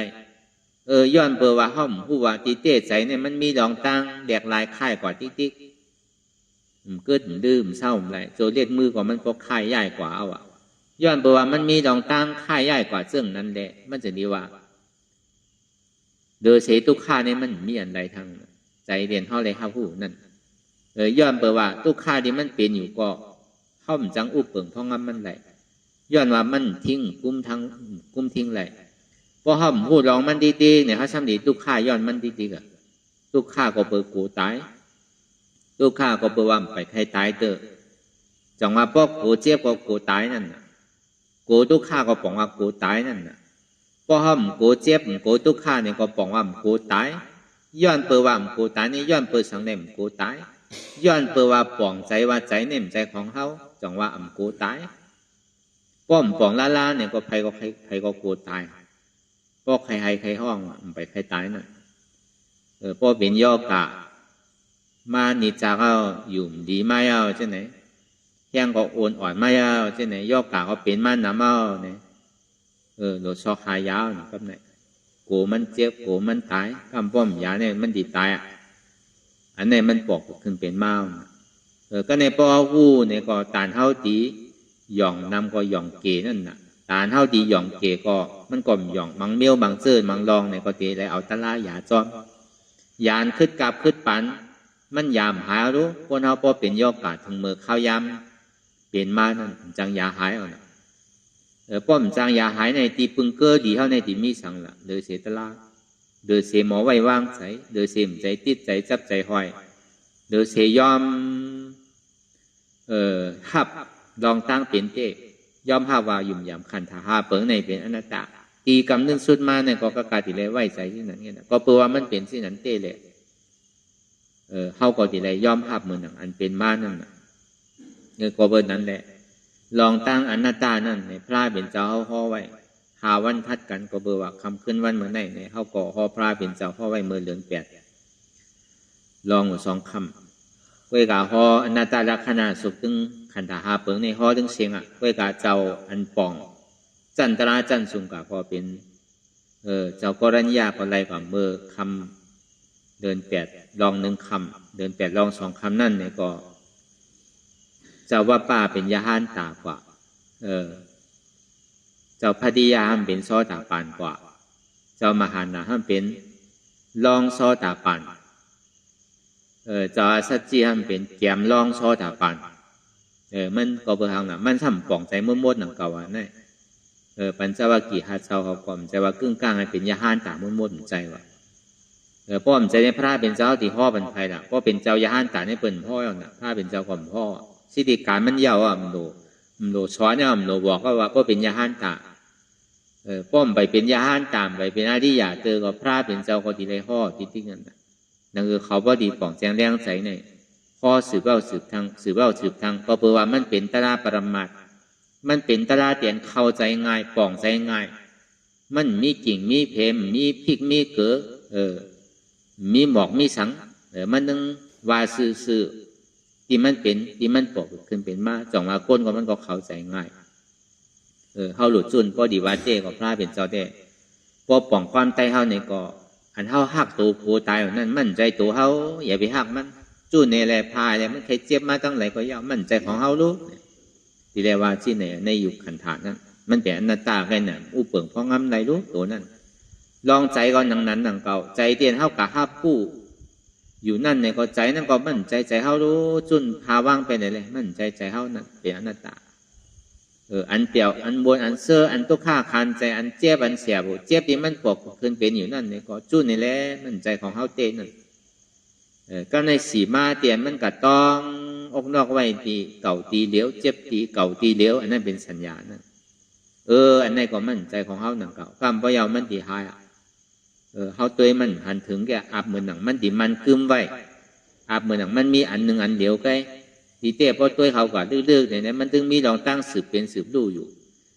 ย้อนเบอร์ว่าห้อมผู้ว่าตีเต้ใจเนี่ยมันมีดองตั้งแดกลายค่ายกว่าติ๊กเกิดดื่มเศร้าอะไรโจเรียกมือกว่ามันก็ค่ายใหญ่กว่าเอาย้อนเบอร์ว่ามันมีดองตั้งค่ายใหญ่กว่าเสื่องนั้นแหละมันจะดีว่าโดยเสตุค่าเนี่ยมันมีอันใดทางใจเรียนเท่าไรข้าผู้นั่นย้อนเบอร์ว่าตุค่าที่มันเป็นอยู่ก็ห้อมจังอุปเปิงท้องงำมันไหลย้อนว่ามันทิ้งกุ้มทิ้งไหลพอห้อมพูดลองมันดีๆเนี่ยเขาซ้ำดีตุค่าย้อนมันดีๆกับตุค่าก็เปิดกูตายตุค่าก็เปิดว่าไปใครตายเตอจังว่าพวกกูเจ็บก็กูตายนั่นกูตุค่าก็บอกว่ากูตายนั่นพอห้อมกูเจ็บกูตุค่าเนี่ยก็บอกว่ากูตายย้อนเปิดว่ากูตายนี่ย้อนเปิดสังเนมกูตายย้อนเปิดว่าป่องใจว่าใจเนมใจของเขาจังว่ากูตายป้อมป่องล้าเนี่ยก็ใครก็กูตายพวกใครห้องไปใครตายน่ะพวกเป็นย่อกะมานิจาเอาอยู่ดีไม่เอาใช่ไหมแห้งก็โอนอ่อนไม่เอาใช่ไหมย่อกะก็เป็นมันน้ำเอาเนี่ยหลดซอกหายาวนะครับเนี่ยโกมันเจ็บโกมันตายคำป้อมยาเนี่ยมันดีตายอันนี้มันปอกขึ้นเป็นเมาก็ในปอหูเนี่ยก็ตานเท่าตีหย่องนำก็หย่องเกนั่นน่ะตานเท่าตีหย่องเกก็มันก็หย่องมังเมียวมังเซิร์มังลองเนี่ยก็ตีเลยเอาตะลาหยาจอมยานขึ้นกาบขึ้นปันมันยามหายรู้คนเฮาพอเป็นยอกาดถึงมือข้าวยามเปลี่ยนมานั่นจังยาหายเอาน่ะป้อมจังยาหายในตีปึงเกอดีเท่าในตีมีสังละเลยเสียตะลา โดยเสียหมอไว้วางใจโดยเสียมใจติดใจจับใจหอยโดยเสียยอมหับลองตั้งเป็นเต้ยอมหับว่ายุ่มยำขันธาหาเปิงในเป็นอนัตตาตีกำนึงสุดมาเนี่ยก็กาติเลยไว้ใจที่นั่นเนี่ยก็เปล่าว่ามันเป็นที่นั้นเต้เลยเฮาก็ติเลยยอมหับเหมือนอย่างอันเป็นมานั่นน่ะก็เบอร์นั้นแหละลองตั้งอนัตตานั่นในพระเป็นเจ้าเฮาห่อไว้หาวันทัดกันก็เบอร์ว่าคำขึ้นวันเมื่อไหร่ในเฮาก็ห่อพระเป็นเจ้าห่อไว้เมื่อเดือน8ลองสองคำเวกาห่ออนัตตาลักษณะสุขถึงขันธาหาเปิงในห่อถึงเสียงเวกาเจ้าอันป่องจันตราจันสุงกาพอเป็นเจ้ากรณียาก็ไล่กว่าเมื่อคำเดือน8ลอง1คำเดือน8ลอง2คำนั่นเนี่ยก็เจ้าว่าป้าเป็นยาห้านตากว่าเจ้าพดิยาห้ามเป็นซอตาปานกว่าเจ้ามหานาห้ามเป็นลองซอตาปานเจ้าสัจจีห้ามเป็นแกมลองซอตาปานมันก็เบอร์ทางน่ะมันทำป่องใจมดๆหนังเก่าอ่ะนี่ปัญจวัคคีย์หาเจ้าเขาความใจว่ากึ่งกลางให้เป็นยาห้านตามมดๆใจว่าป้อมใจในพระเป็นเจ้าที่ห่อเป็นไทยล่ะก็เป็นเจ้ายาห้านตาในเปิ่นพ่อน่ะพระเป็นเจ้าความพ่อสิทธิการมันยาวอ่ะมันโลช้อนเนี่ยมันโลบอกว่าก็เป็นยาห้านตาป้อมไปเป็นยาห้านตามไปเป็นอาริยะเจอกับพระเป็นเจ้าก็ที่ไรห่อที่นั่นน่ะนั่นคือเขาบ่ดีป่องแจงแรงใจในข้อสืบเล่าสืบทางก็เพื่อว่ามันเป็นตราปรมัตถ์มันเป็นตราเตียนเข้าใจง่ายป่องใจง่ายมันมีกิ่งมีเพมมีพริกมีเกลือมีหมอกมีสังมันนึงว่าซื่อที่มันเป็นที่มันปกขึ้นเป็นมาจ่องว่าก้นก็มันก็เข้าใจง่ายเฮาหลุดจุนก็ดีว่าเจ้ก็พระเป็นเจ้าได้พอป่องความใจเฮาเนี่ยก็อันเฮาหักตัวโคตายนั่นมั่นใจตัวเฮาอย่าไปหักมันจุนในแลพายแล้วมันใครเจ็บมาตั้งไหนก็ยาวมั่นใจของเฮารู้ที่เรียกว่าที่ไหนในยุคขันธานั้นมันเป็นอนัตตาแค่นั้นอุปเปิงเพราะงั้นไรรู้ตัวนั้นลองใจก่อนดังนั้นดังเก่าใจเตียนเฮากะห้าผู้อยู่นั่นในก็ใจนั่นก็มั่นใจเฮารู้จุนพาว่างไปไหนเลยมั่นใจเฮานั่นเป็นอนัตตาอันเปรียวอันบนอันเซอร์อันตุฆ่าคันใจอันเจ็บอันเสียบเจ็บที่มันปกขึ้นเป็นอยู่นั่นในก็จุนนี่แหละมั่นใจของเฮาเต้นั่นก็ในสีมาเตียนมันก็ต้องอกนอกไว้ตีเก่าตีเหลียวเจ็บตีเก่าตีเหลียวอันนั้นเป็นสัญญานั่นอันนั้นก็มั่นใจของเฮาหนังเก่าความพยายามมันตีหายเฮาตัวมันหันถึงแกอาบเหมือนหนังมันตีมันกึมไว้อาบเหมือนหนังมันมีอันหนึ่งอันเดียวไกตีเตะพอตัวเขาก็ดื้อๆเนี่ยมันถึงมีลองตั้งสืบเป็นสืบดูอยู่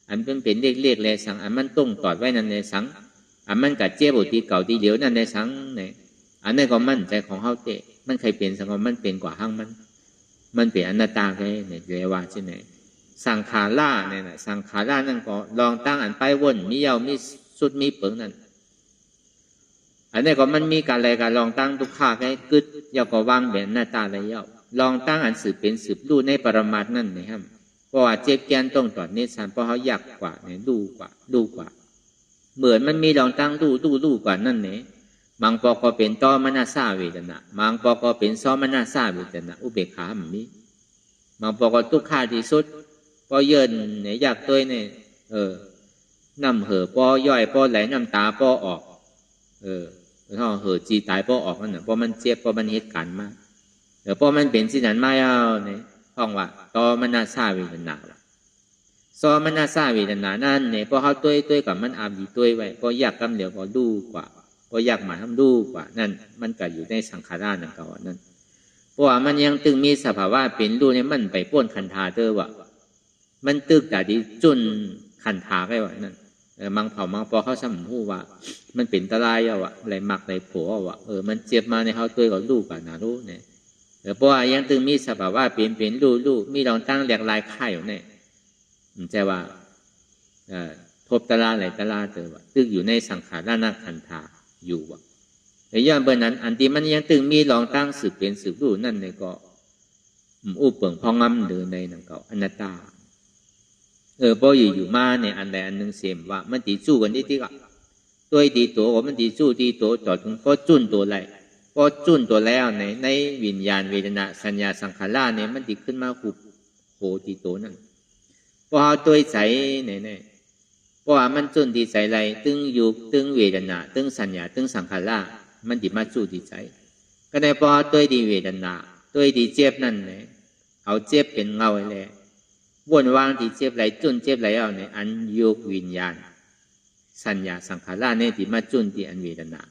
อันเป็นเรียกแลสังอันมันต้องตอดไว้นั่นในสังอันมันกัดเจ็บตีเก่าตีเหลียวนั่นในสังเนี่ยอันนั้นก็มั่นใจของเฮาเตะมันใครเป็นสังมันเป็นกว่าห้างมันเป็นอนัตตาแค่เนี่ยเรียกว่าใช่ไหมสังขาราเนี่ยนะสังขารานั่นก็ลองตั้งอันไปวนมียาวมีสุดมีเปิงนั่นอันนี้ก็มันมีการอะไรการลองตั้งทุกข้าให้กึศยาวก็วางแบบหน้าตาอะไรยาวลองตั้งอันสืบเป็นสืบรู้ในปรมาทนั่นนะครับเพราะว่าเจ็บแกนต้องต่อเนสันเพราะเขาอยากกว่าเนี่ยดูกว่าเหมือนมันมีลองตั้งดูกว่านั่นเนี่ยมังปอก็เป็นต้อมนาซาเวทนามังปอก็เป็นซ้อมนาซาเวทนาอุเบกขามันมีมังปอก็ทุกข้าที่สุดปอเยินเนี่ยอยากตัวเนี่ยน้ำเห่อปอย่อยปอไหลน้ำตาปอออกถ้าเห่อจีตายปอออกนั่นน่ะปอมันเจ็บปอมันเหตุการณ์มาปอมันเป็นสิ่งนั้นมาเอาเนี่ยห้องว่าต้อมนาซาเวทนาซ้อมนาซาเวทนานั่นเนี่ยปอเขาตัวกับมันอาบดีตัวไว้ปออยากกำเหลียวปอดูกว่าพออยากมาทำดูกว่านั่นมันก็อยู่ในสังขารนั่นเก่านั่นเพราะว่ามันยังตึงมีสภาวะเป็นรูเนี่ยมันไปป้นขันธาเตอว่ามันตึกแต่ดีจุนขันธาไว้ว่านั่นมังเผามังปอเขาซ้ำหูว่ามันเป็นตะลายว่ะอะไรหมักอะไรโผล่ว่ะมันเจ็บมาในเขาตัวกับลูกกับนาลูเนี่ยเพราะว่ายังตึงมีสภาวะเป็นรูมีลองตั้งแหลกลายไข่อยู่เนี่ยมันจะว่าทบตะลาไหลตะลาเตอว่าตึกอยู่ในสังขารนั่นขันธาอยู่ว่ะแต่ย้อนเบอร์นั้นอันที่มันยังตึงมีลองตั้งสืบเป็นสืบรู้นั่นในก็อุปเปิงพองงำหรือในนั่นก็อนัตตาพออยู่มาในอันใดอันหนึ่งเสียมว่ามันตีสู้กันที่ก็ตัวตีตัวว่ามันตีสู้ตีตัวจอดถึงก็จุนตัวไรก็จุนตัวแล้วในวิญญาณเวทนาสัญญาสังขารเนี่ยมันตีขึ้นมาหุบโหตีตัวนั่นพอเอาตัวใส่ใน เพราะว่ามันจุนดีใจไรตึงยุกตึงเวทนาตึงสัญญาตึงสังขารมันดีมาจู่ดีใจก็ได้พอตัวดีเวทนาตัวดีเจ็บนั่นเลยเอาเจ็บเป็นเงาเลยวนวางที่เจ็บไหลจุนเจ็บไหลเอาในอันยุกวิญญาณสัญญาสังขารเนี่ยดีมาจุนที่อันเวทนา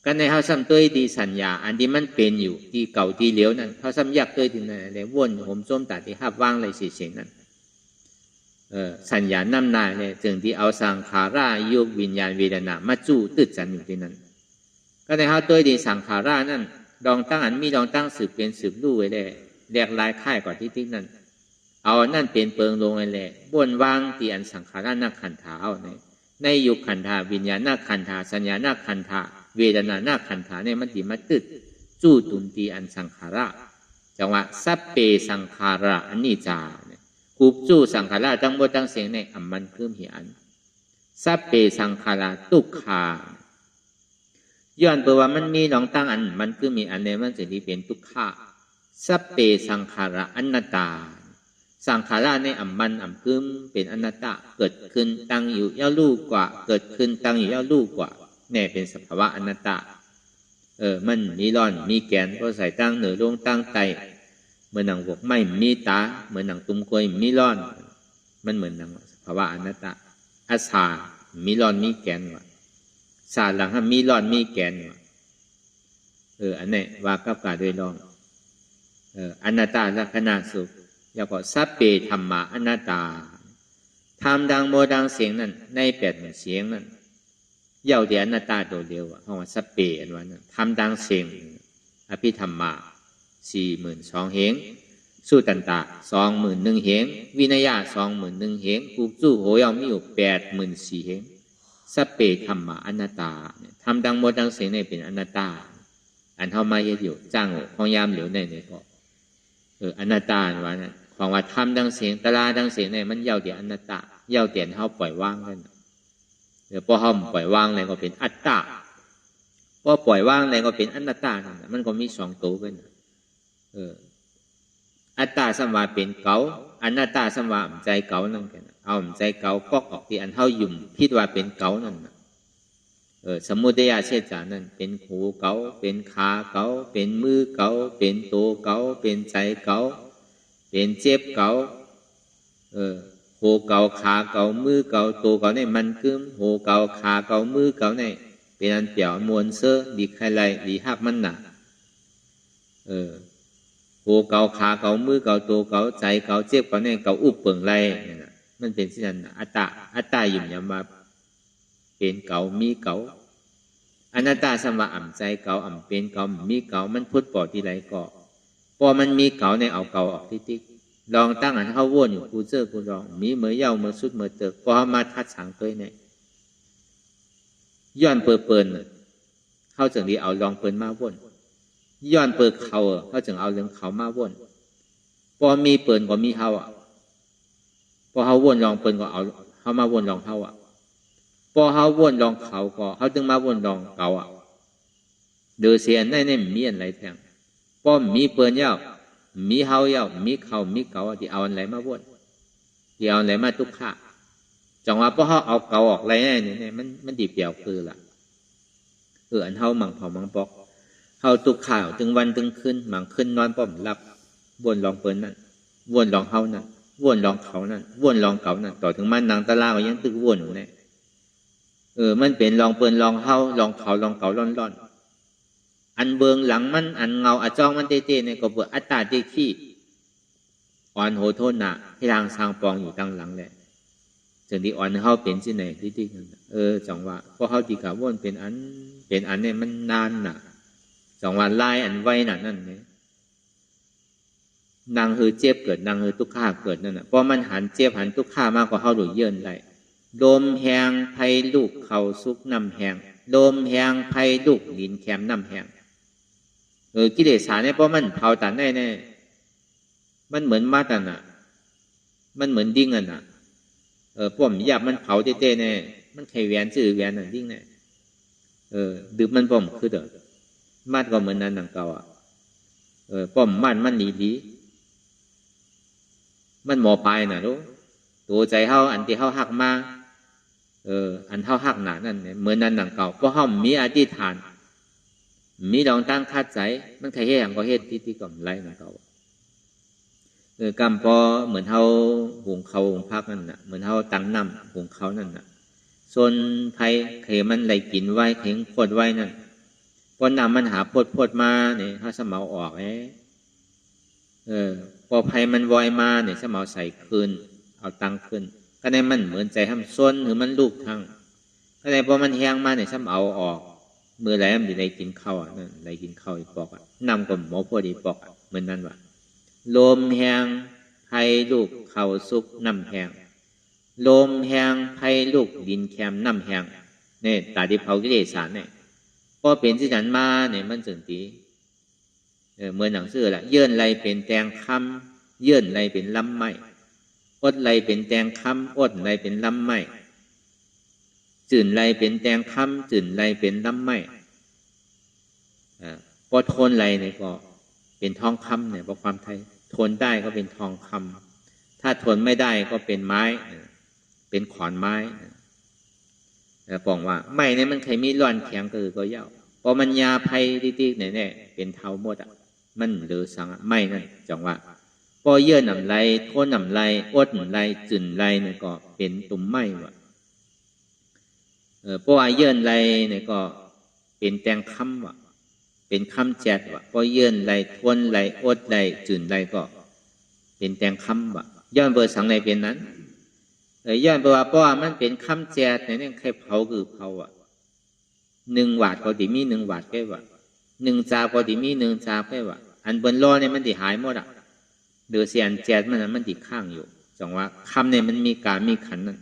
ก็ในเขาซ้ำตัวดีสัญญาอันที่มันเป็นอยู่ที่เก่าที่เหลียวนั่นเขาซ้ำยักตัวที่นั่นเลยวนผมส้มตาที่หับว่างเลยเสียงนั้นสัญญาน้ำนายเนี่ยจึงที่เอาสังขารายุกวิญญาณเวทนามาจู่ตึดจันอยู่ที่นั่นก็ในเขาตัวดีสังขารานั่นดองตั้งอันมีดองตั้งสืบเป็นสืบลู่ไว้เลยแหลกลายค่ายกว่าที่ติ๊กนั่นเอานั่นเป็นเปิงลงไว้เลยบนวางที่อันสังขารานักขันธาเอาในยุคขันธาวิญญาณนักขันธาสัญญานักขันธาเวทนานักขันธาเนี่ยมันดีมาตึดจู่ตุนตีอันสังขาราจังว่าสัพเปสังขาราอันนี้จาคูบจู่สังขารตั้งบทตั้งเสียงในอัมมันคืมเหียนสัพเปสังขาราตุกขาย้อนเปว่ามันมีหนองตั้งอันมันคือมีอันในมันจะที่เป็นทุกขาสัพเปสังขาราอนัตตาสังขารในอัมมันอัมคืมเป็นอนัตตาเกิดขึ้นตั้งอยู่ย่อลู่กว่าเกิดขึ้นตั้งอยู่ย่อลู่กว่าแน่เป็นสภาวะอนัตตามันมีร่อนมีแกนก็ใส่ตั้งเหนือลงตั้งไตเหมือนหนังบกไม่มีตาเหมือนหนังตุ้มกล้วยมีร่อนมันเหมือนหนังภาวะอนัตตาอาสามีร่อนมีแกนว่ะสาหลังมีร่อนมีแกนว่ะอันนี้ว่ากับกาโดยลองอนัตตาลักษณะสุขแล้วก็สัพเปธรรมะอนัตตาทำดังโมดังเสียงนั้นใน8,000เสียงนั้นเย้าเดียอนัตตาตัวเดียวเพราะว่าสัพเปอันนั้นทำดังเสียงอภิธรรมะ42,000เหงสู้ตันตะ21,000เหงวินัยะ21,000เหงคูบจู่โหยเอามีอยู่84,000เหงสัพเปธรรมะอนัตตาทำดังโมดังเสียงในเป็นอนัตตาอันเท่ามาเฮ็ดอยู่จ้างของยามเหลียวในก็อนัตตาว่านั้นของว่าทำดังเสียงตลาดังเสียงในมันเย้าเดียอนัตตาเย้าเตียนเฮาปล่อยว่างกันพอเฮาปล่อยว่างเลยก็เป็นอัตตาพอปล่อยว่างเลยก็เป็นอนัตตามันก็มี2ตัวกันอัตตาสัมวาเป็นเก่าอนัตตาสัมวาใจเก่านั่นกันเอาใจเก่าก็ออกที่อันเฮายุ่มคิดว่าเป็นเก่านั่นสมุทัยเชษฐานั่นเป็นหูเก่าเป็นขาเก่าเป็นมือเก่าเป็นตัวเก่าเป็นใจเก่าเป็นเจ็บเก่าหูเก่าขาเก่ามือเก่าตัวเก่าเนี่ยมันคืมหูเก่าขาเก่ามือเก่าเนี่ยเป็นอันเปี่ยวมวลเสื้อดีใครไรดีหักมันหนาหูเก่าขาเก่ามือเก่าตัวเก่าใจเก่าเจ็บเก่าเนี่ยเก่าอุบเปิงไรมันเป็นสิ่งนั้นอัตตายุ่มยำมาเป็นเก่ามีเก่าอนัตตาสัมวะอ่ำใจเก่าอ่ำเป็นเก่ามีเก่ามันพุทธปอที่ไรก็พอมันมีเก่าในเอาเก่าออกที่ติ๊กลองตั้งอันเข้าวนอยู่กูเจอกูลองมีเมื่อเย้าเมื่อสุดเมื่อเติกพอมาทัดสังตัวเนี่ยย้อนเปิดเข้าจึงดีเอาลองเปิดมาวนย้อนเปิดเขาเขาจึงเอาเรื่องเขามาวนพอมีเปิดก็มีเขาพอเขาวนลองเปิดก็เอาเขามาวนลองเขาพอเขาวนลองเขาก็เขาจึงมาวนลองเขาเดือเสียในมีอะไรแทงพอมีเปิดเย้ามีเขาเย้ามีเขามีเก่าที่เอาอะไรมาวนที่เอาอะไรมาทุกข์จังว่าพอเขาเอาเก่าออกอะไรเนี่ยมันดีเปลี่ยวคือล่ะอันเขามังเผามังปอกเขาตุกข่าวถึงวันถึงคืนมังขึ้นนอนป้อมรับวนลองเปิดนั่นวนลองเขานั่นวนลองเขานั่นวนลองเก่านั่นต่อถึงมันนางตะลาก็ยังตึกวนอยู่เนี่ยมันเป็นลองเปิดลองเขาลองเขาลองเก่าร่อนอันเบืองหลังมันอันเงาอาจ้องมันเต้ๆเนี่ยก็เบื่ออัตตาเต้ขี้อ่อนโหโทษหนาให้ทางสร้างปองอยู่ตั้งหลังแหละจึงที่อ่อนเขาเป็นที่ไหนที่จังว่าเพราะเขาตีขาวนเป็นอันเนี่ยมันนานน่ะจังว่าลายอันไว้น่ะนั่นเนี่ยนางเจ็บเกิดนางทุกข์เกิดนั่นน่ะเพราะมันหันเจ็บหันทุกข์มากกว่าเขาหลุดเยินไรโดมแหงไผ่ลูกเขาซุกน้ำแหงโดมแหงไผ่ลูกดินแคมน้ำแหงกิเลสเนี่ยเพราะมันเผาตันได้แน่มันเหมือนมาตันน่ะมันเหมือนดิ้งอ่ะน่ะพวกหยาบมันเผาเต้ๆแน่มันไขแหวนชื่อแหวนน่ะดิ้งแน่ดื่มมันป้อมคือเด้อมาดก็เหมือนนั้นหนังเก่าป้อมมันหลีมันหมอปลายน่ะรู้ตัวใจเฮาอันที่เฮาหักมา อันเท่าหักหนานั่นเนี่ยเหมือนนั้นหนังเก่าเพราะเขามีอธิษฐานมีดองตั้งคาดใจมันใครเฮ็ดอย่างก็เฮ็ดที่ก่อนไรหนังเก่ากำพอเหมือนเท่าหุงเขาหุงพักนั่นน่ะเหมือนเท่าตั้งน้ำหุงเขานั่นน่ะส่วนไผ่เขมันไหลกินไว้เข่งพดไว้นั่นพอน้ำมันหาพดมาเนี่ยเขาสมเอาออกพอไผ่มันวอยมาเนี่ยสมเอาใส่คืนเอาตังขึ้นก็ได้มันเหมือนใจทำส้นหรือมันลูกทั้งก็ได้พอมันแห้งมาเนี่ยสมเอาออกเมื่อไรมันจะได้กินข้าวนั่นได้กินข้าวอีกปอกน้ำกับหมอพอดีปอกเหมือนนั้นว่ะลมแห้งไผ่ลูกเข่าซุกน้ำแห้งลมแห้งไผ่ลูกดินแคมน้ำแห้งเนี่ยตาที่เผากิเลสารเนี่ยพอเป็นที่ฉันมาเนี่ยมันจึงตีเหมือนหนังสือละเยื่นไรเป็นแตงคำเยื่นไรเป็นลำไม้อดไรเป็นแตงคำอดไรเป็นลำไม้จื่นไรเป็นแตงคำจื่นไรเป็นลำไม้พอทนไรเนี่ยก็เป็นทองคำเนี่ยพอความไทยทนได้ก็เป็นทองคำถ้าทนไม่ได้ก็เป็นไม้เป็นขอนไม้บอกว่าไม้เนี่ยมันใครมีร่อนแข็งก็เย่าพอมันยาไผ่ติ๊กๆเนี่ยเป็นเท้าหมดมันเหลือสังไม้นั่นจังว่าพอเยื่อหนำไรโทนหนำไรอดหนำไรจื่นไรเนี่ยก็เป็นตุ่มไม้ว่ะพอเยื่อไรเนี่ยก็เป็นแตงคำว่ะเป็นคำแจดว่ะพอเยื่อไรทวนไรอดไรจื่นไรก็เป็นแตงคำว่ะย้อนเบอร์สังในเป็นนั้นย้อนเบอร์ว่าเพราะว่ามันเป็นคำแจดเนี่ยใครเผาคือเผาอ่ะ1 วาทก็ดีมี1 วาทแค่ว่า1 จาก็ดีมี1 จาแค่ว่าอันบนล้อเนี่ยมันติหายหมดอ่ะเดือเสียนแจดมันติข้างอยู่จังว่าคำเนี่ยมันมีการมีขันนั่น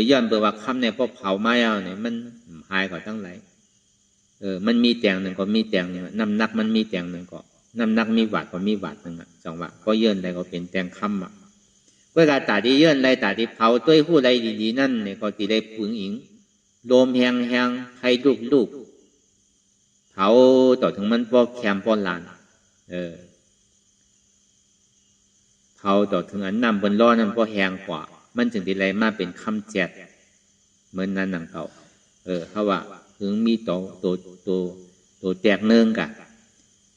ย้อนเบอร์ว่าคำเนี่ยพอเผาไม้เอาเนี่ยมันหายกว่าตั้งหลายมันมีแต่งหนึ่งก็มีแต่งหนึ่งน้ำหนักมันมีแต่งหนึ่งก็น้ำหนักมีวาทก็มีวาทหนึ่งจังว่าก็เยื่นอะไรก็เป็นแต่งคำเวลาตาที่เยื่นอะไรตาที่เผาด้วยผู้ใดดีๆนั่นเนี่ยก็ตีได้ผึ่งอิงลมแห้งๆให้ลูกเผาต่อถึงมันพอแคมพอลานเผาต่อถึงอันน้ำบนล้อนั้นพอแห้งกว่ามันจึงตีไรมาเป็นคำแจดเหมือนนั้นหนังเขาเขาว่าถึงมีตัวแตกเนืองกะ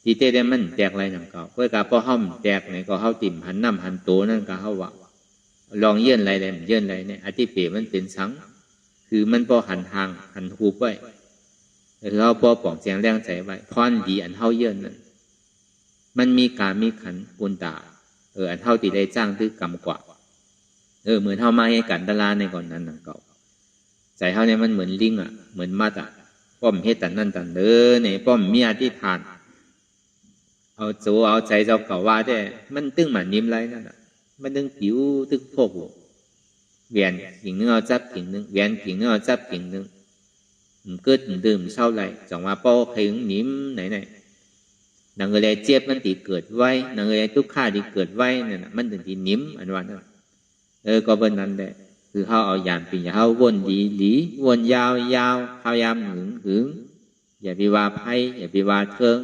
ที่เต้ได้มันแตกไรหนังเขาเพื่อการพอห้อมแตกเนี่ยก็เข้าติ่มหันน้ำหันโตนั่นก็เขาว่าลองเยื่นไรเลยเยื่นไรเนี่ยอธิเปมันเป็นสังคือมันพอหันทางหันหูไปเราพอปองเสียงแรงใจไว้พรดีอันเท่าเยื่นนั่นมันมีการมีขันปุนตาอันเท่าตีได้จ้างตื้อกรรมกว่าเหมือนเท่ามาให้กันตลาในก่อนนั้นหนังเก่าใจเท่าเนี่ยมันเหมือนลิงเหมือนมัดป้อมเฮ็ดตันนั่นตันเนี่ยป้อมมีอธิษฐานเอาจูเอาใจเจ้าเก่าว่าได้มันตึ้งหมันนิ่มไรนั่นมันตึ้งผิวตึ้งพวกเวียนผิงนึงเอาจับผิงนึงเวียนผิงนึงเอาจับผิงนึงเกิดดื่มเศร้าไรจังว่าป้อใครนิ่มไหนนางเอ๋ยเจ็บมันตีเกิดไว้นางเอ๋ยทุกข้าที่เกิดไว้นั่นมันถึงที่นิ่มอันว่านั่นก็เป็นนั้นแหละคือเขาเอายามปีเขาวนดีวนยาวเขายามหึงอย่าไปว่าไพ่อย่าไปว่าเทิง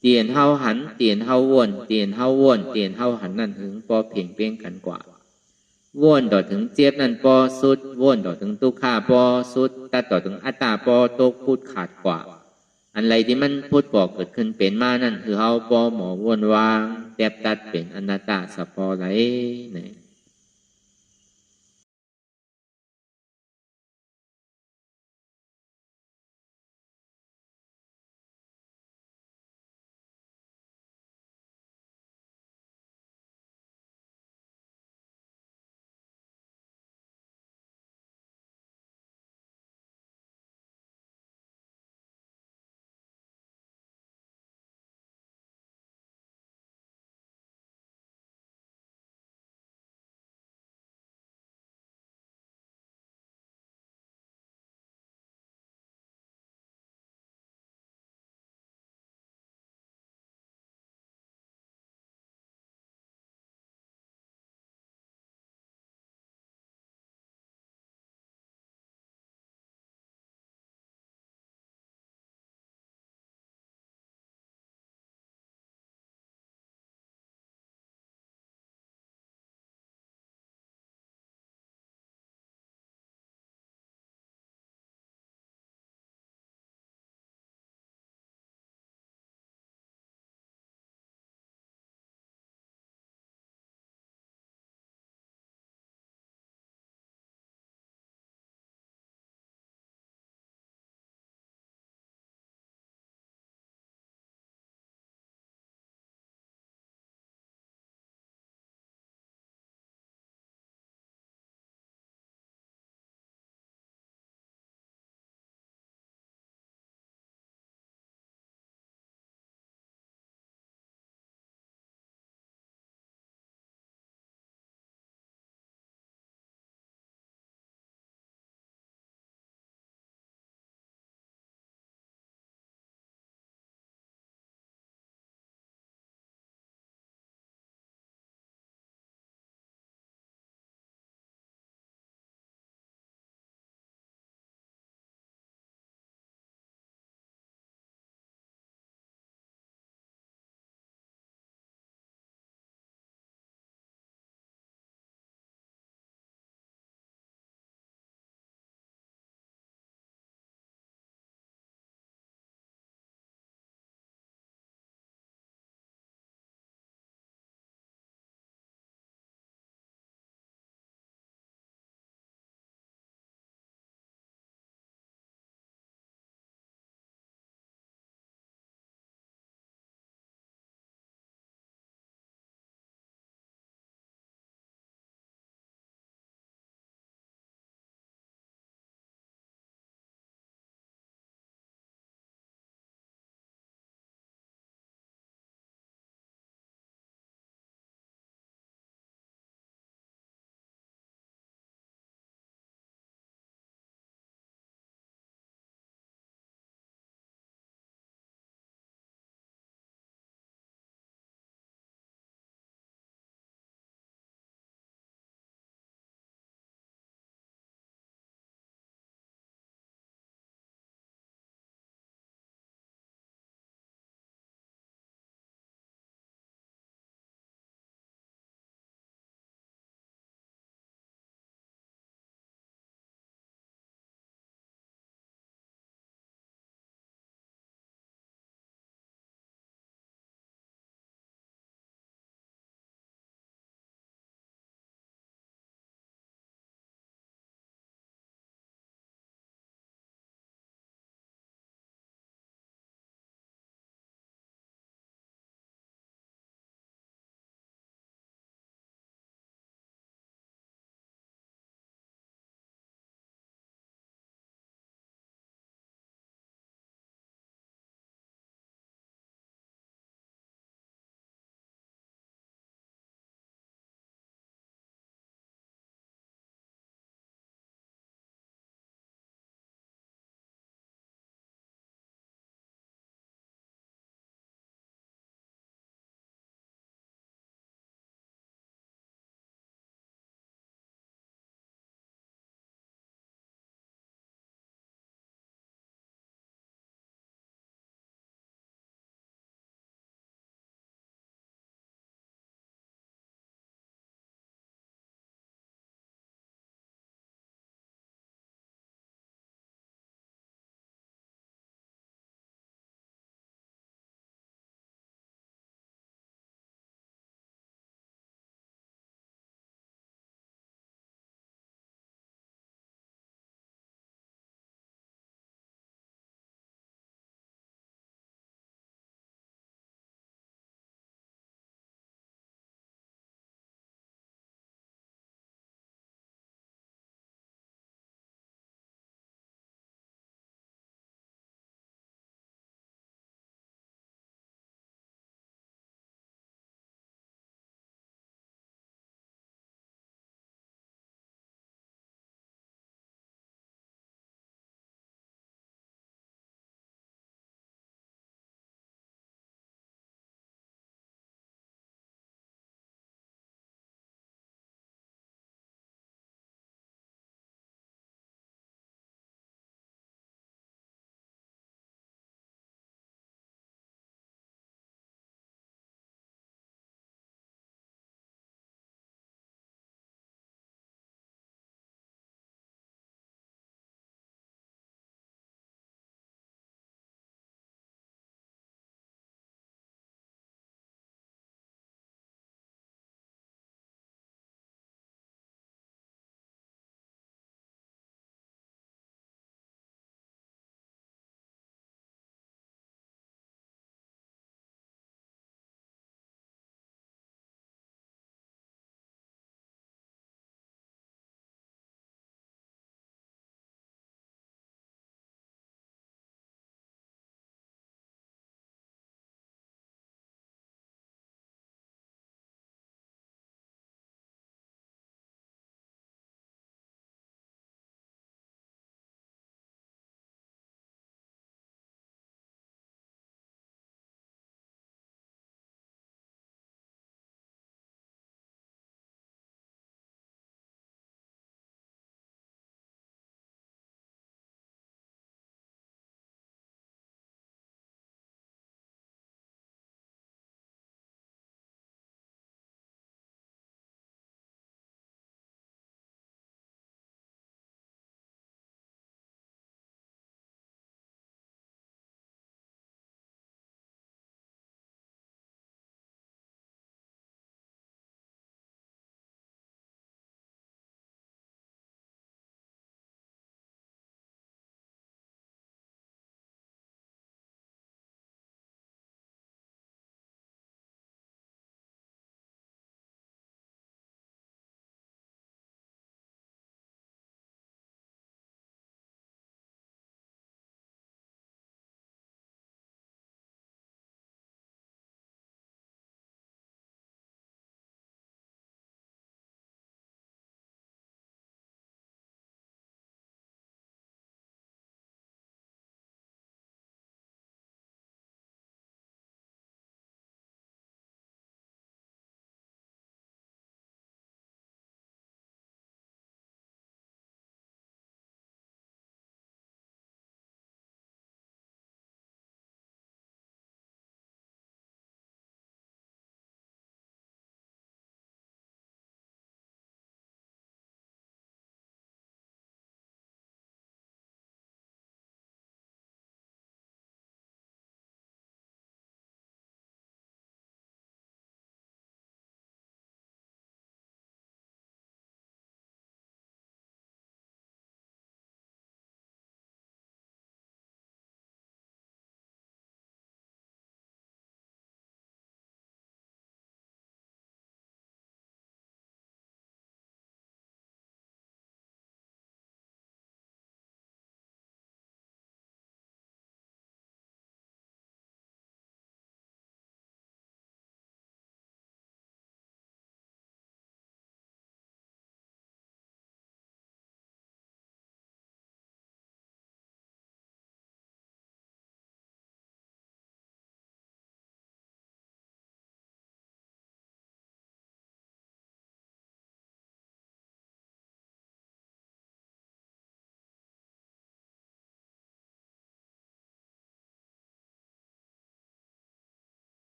เตียนเฮาหันเตียนเฮาวนเตียนเฮาวนเตียนเฮาหันนั่นถึงปอเพ่งเป้งกันกว่าวนต่อถึงเจ็บนั่นปอสุดวนต่อถึงตุข่าปอสุดตัดต่อถึงอัตตาปอตกพูดขาดกว่าอันไรที่มันพูดบอกเกิดขึ้นเป็นมานั่นคือเฮาปอหมอวนวางแตบตัดเป็นอนัตตาสปอไรเนี่ย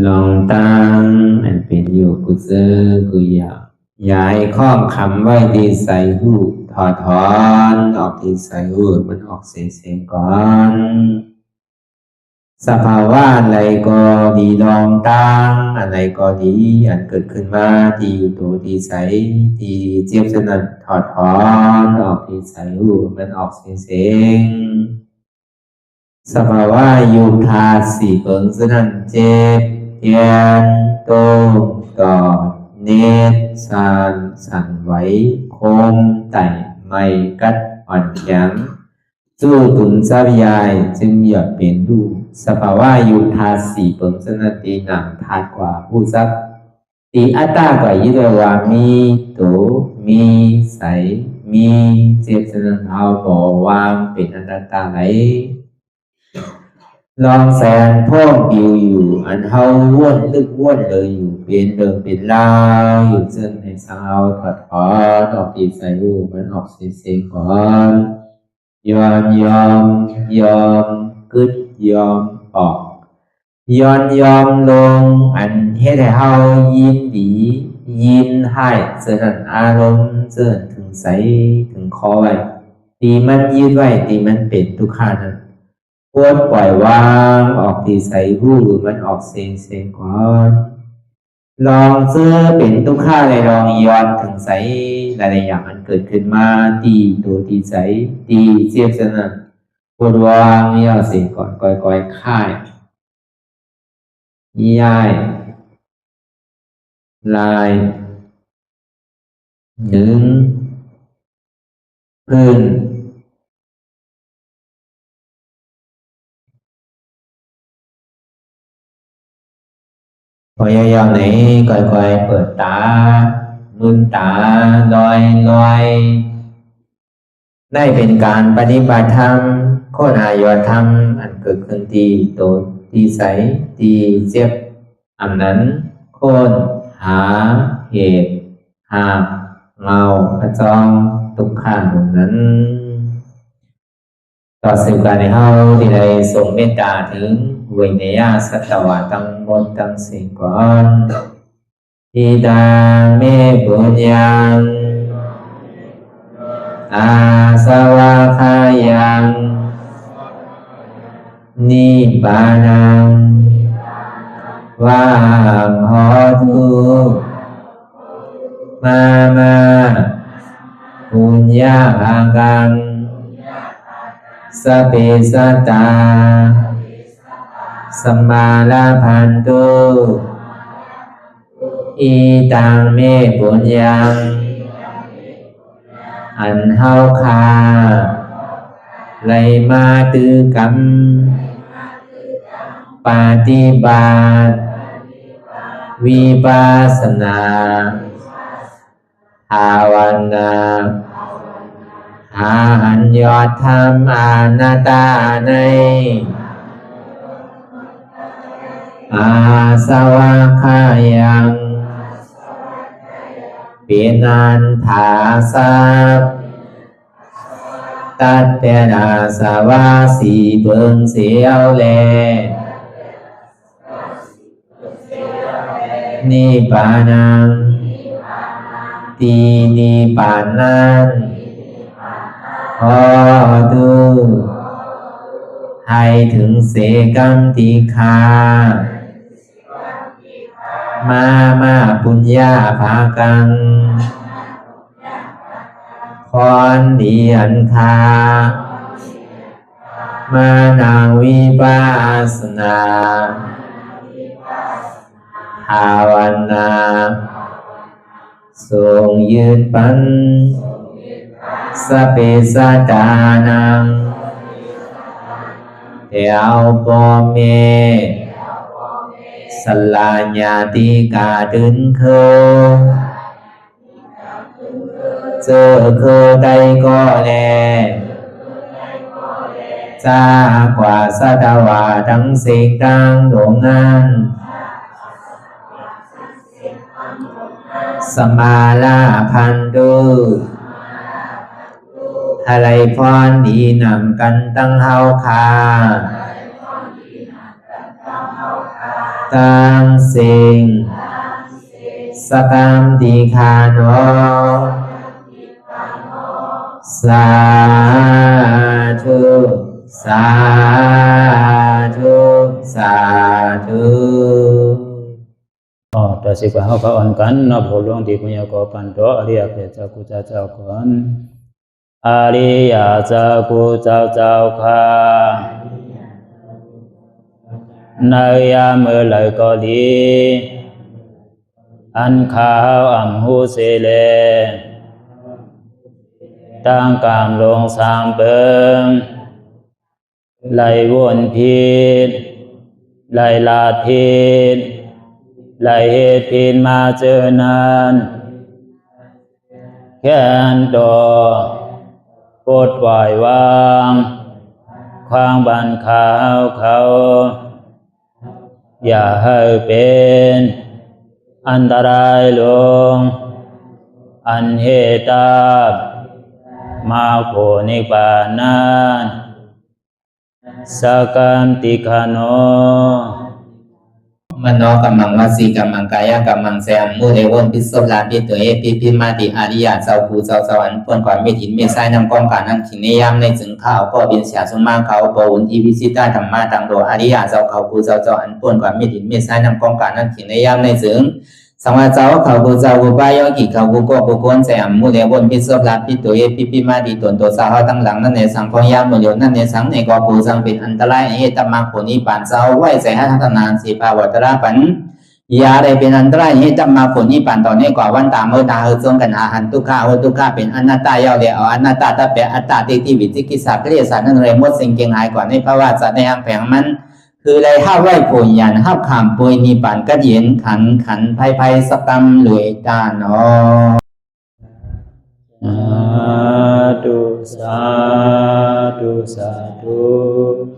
ลองตั้งอันเป็นอยู่กุเซอกุยาย้ายข้องคำไว้ที่ใส่หูถอดถอนออกที่ใส่หูมันออกเสียงก่อนสภาวะอะไรก็ดีลองตั้งอะไรก็ดีอันเกิดขึ้นมาที่อยู่ตัวที่ใส่ที่เจี๊ยบสนั่นถอดถอนออกที่ใส่หูมันออกเสียงสภาวะยุทธาสีเปิงสนั่นเจ็บเทียนโตกอดเนตสานสั่นไหวโคมไต่ไม่กัดอ่อนแข็งสู้ตุนทรัพยายจึงอยากเป็นดูสภาวะยุทธาสีเปิงสนั่นตีหนังทาดกว่าผู้ทรัพย์ตีอัตตากว่ายึดว่ามีโตมีใสมีเจ็บสนั่นเอาบ่วางเป็นอนัตตาไหลลองแสนพ่องปิวอยู่อันเฮาว่นลึกว่นเลยอยู่เป็นเดิมเป็นลาวอยู่ซึ่งในสาวถอดถอนออกตีใส่หูมันออกเสียงก่อนยอมกึดยอมออกยอมลงอันเฮ็ดให้เฮายินดียินให้เสื่อมอารมณ์เสื่อมถึงใสถึงคอไว้ตีมันยืดไว้ตีมันเป็นทุกขานั้นปวดปล่อยวางออกที่ใส่หูมันออกเสียงก่อนลองเสื้อเป็นทุกข้าเลยลองย้อนถึงใสหลายๆอย่างมันเกิดขึ้นมาตีตัวตีใสตีเจียบสนั่นปวดวางย่อเสียงก่อนก่อยค่ายย้ายลายหนึ่งพื้นพยายามไหนก่อยเปิดตาลืมตาลอยได้เป็นการปฏิบัติธรรมโคตรอายธรรมอันเกิดขึ้นที่โตที่ใสที่เจ็บอันนั้นโคนหาเหตุหาเงาพระจองทุกขันนั้นต่อสืบการในเฮาที่ได้ส่งเมตตาถึงเวเนียสัตวะตั้งบนตั้งสิ่งก่อนอิดาเมปุญญังอาสวะคายังนิบานังวังหอตุมาปุญญากังสเปสตาสัมมาลาพันตุอีตังเมปุญญังอันเฮาคาไลมาตือกรรมปฏิบัติวิปัสสนาภาวนาหาหันยอดธรรมอนัตตาในอาสวะคายังเปียนันถาสัพตัดเตนาสวะสีเบิงเสียวแลนิพพานังตีนิพพานันขอดูให้ถึงเสกัมติคามาปุญญาภากังพรดีอันคามานังวิปัสสนาภาวนาทรงยืนปันสเปสตานังเอวปอเมสลาญาติกาดึนเคเจอเคได้ก็แลจากว่าสัตวาทั้งสิ่งดังดวงนั้นสมาลาพันตุอะไรพรดีนำกันตั้งเฮาคา ตังสิงสกัมติคาโนสาธุสาธุสาธุ ต่อสิกว่าเขาก็อ่อนกันนับหัวหลวงที่คุณยาก็ปันโตอริยเปเจ้ากูเจ้าก่อนอริยเจ้ากูเจ้าค่ะในยามเมื่อไหร่ก็ดีอันข้าวอ่ำหูเสเลตั้งกามลงสามเปิงไหลวนพิษไหลลาดพิษไหลเหตุพิษมาเจอนานแค้นดอกปดไหววางความบันขาวเขาอย่าให้เป็นอันตรายลงอันเหตุตามาโผนิปานันสกัมติคาโนมโนกัมมังวสีกัมมังกายกัมมังแสมมุเรวนพิศลาปิตัวเอพิมาติอาริยะเจ้าภูเจ้าสวรรค์พ้นความเมตินเมสายนำกองการนั่งขินในยามในจึงข้าวก็บินเสียสมาเขาปวุนทีวิสิตาธรรมะตังโดอาริยะเจ้าเขาภูเจ้าสวรรค์พ้นความเมตินเมสายนำกองการนั่งขินในยามในจึงสังวาเจ้าเขาภูเจ้าภูปายกิเขาภูก็ภูคนแสมมุเรวนพิศลาปิตัวเอพิมาติตนตัวสาวตั้งหลังนั่นในสังพยามโยนั่นในสังในก็ภูสังเป็นอันตรายเหตุมาผลนิพพานเจ้าไหวใส่ให้ทัศนานสีภาวตระปันยาได้เป็นอันตรายให้จำมาผลนิพพานตอนนี้กว่าวันตามเมื่อตาเฮจงกันอาหันทุกข้าทุกข้าเป็นอนัตตาเยาวเดียวอนัตตาตาเปอัตตาที่วิจิกิสาเกลียสานั่นเลยมดสิ่งเก่งหายกว่าในภาวะสัตว์ในห้างแผงมันคือเลยห้าไหวผลยันห้าขามปุยนิพพานก็เย็นขันภัยสกรรมรวยตาเนาะสาธุสาธุ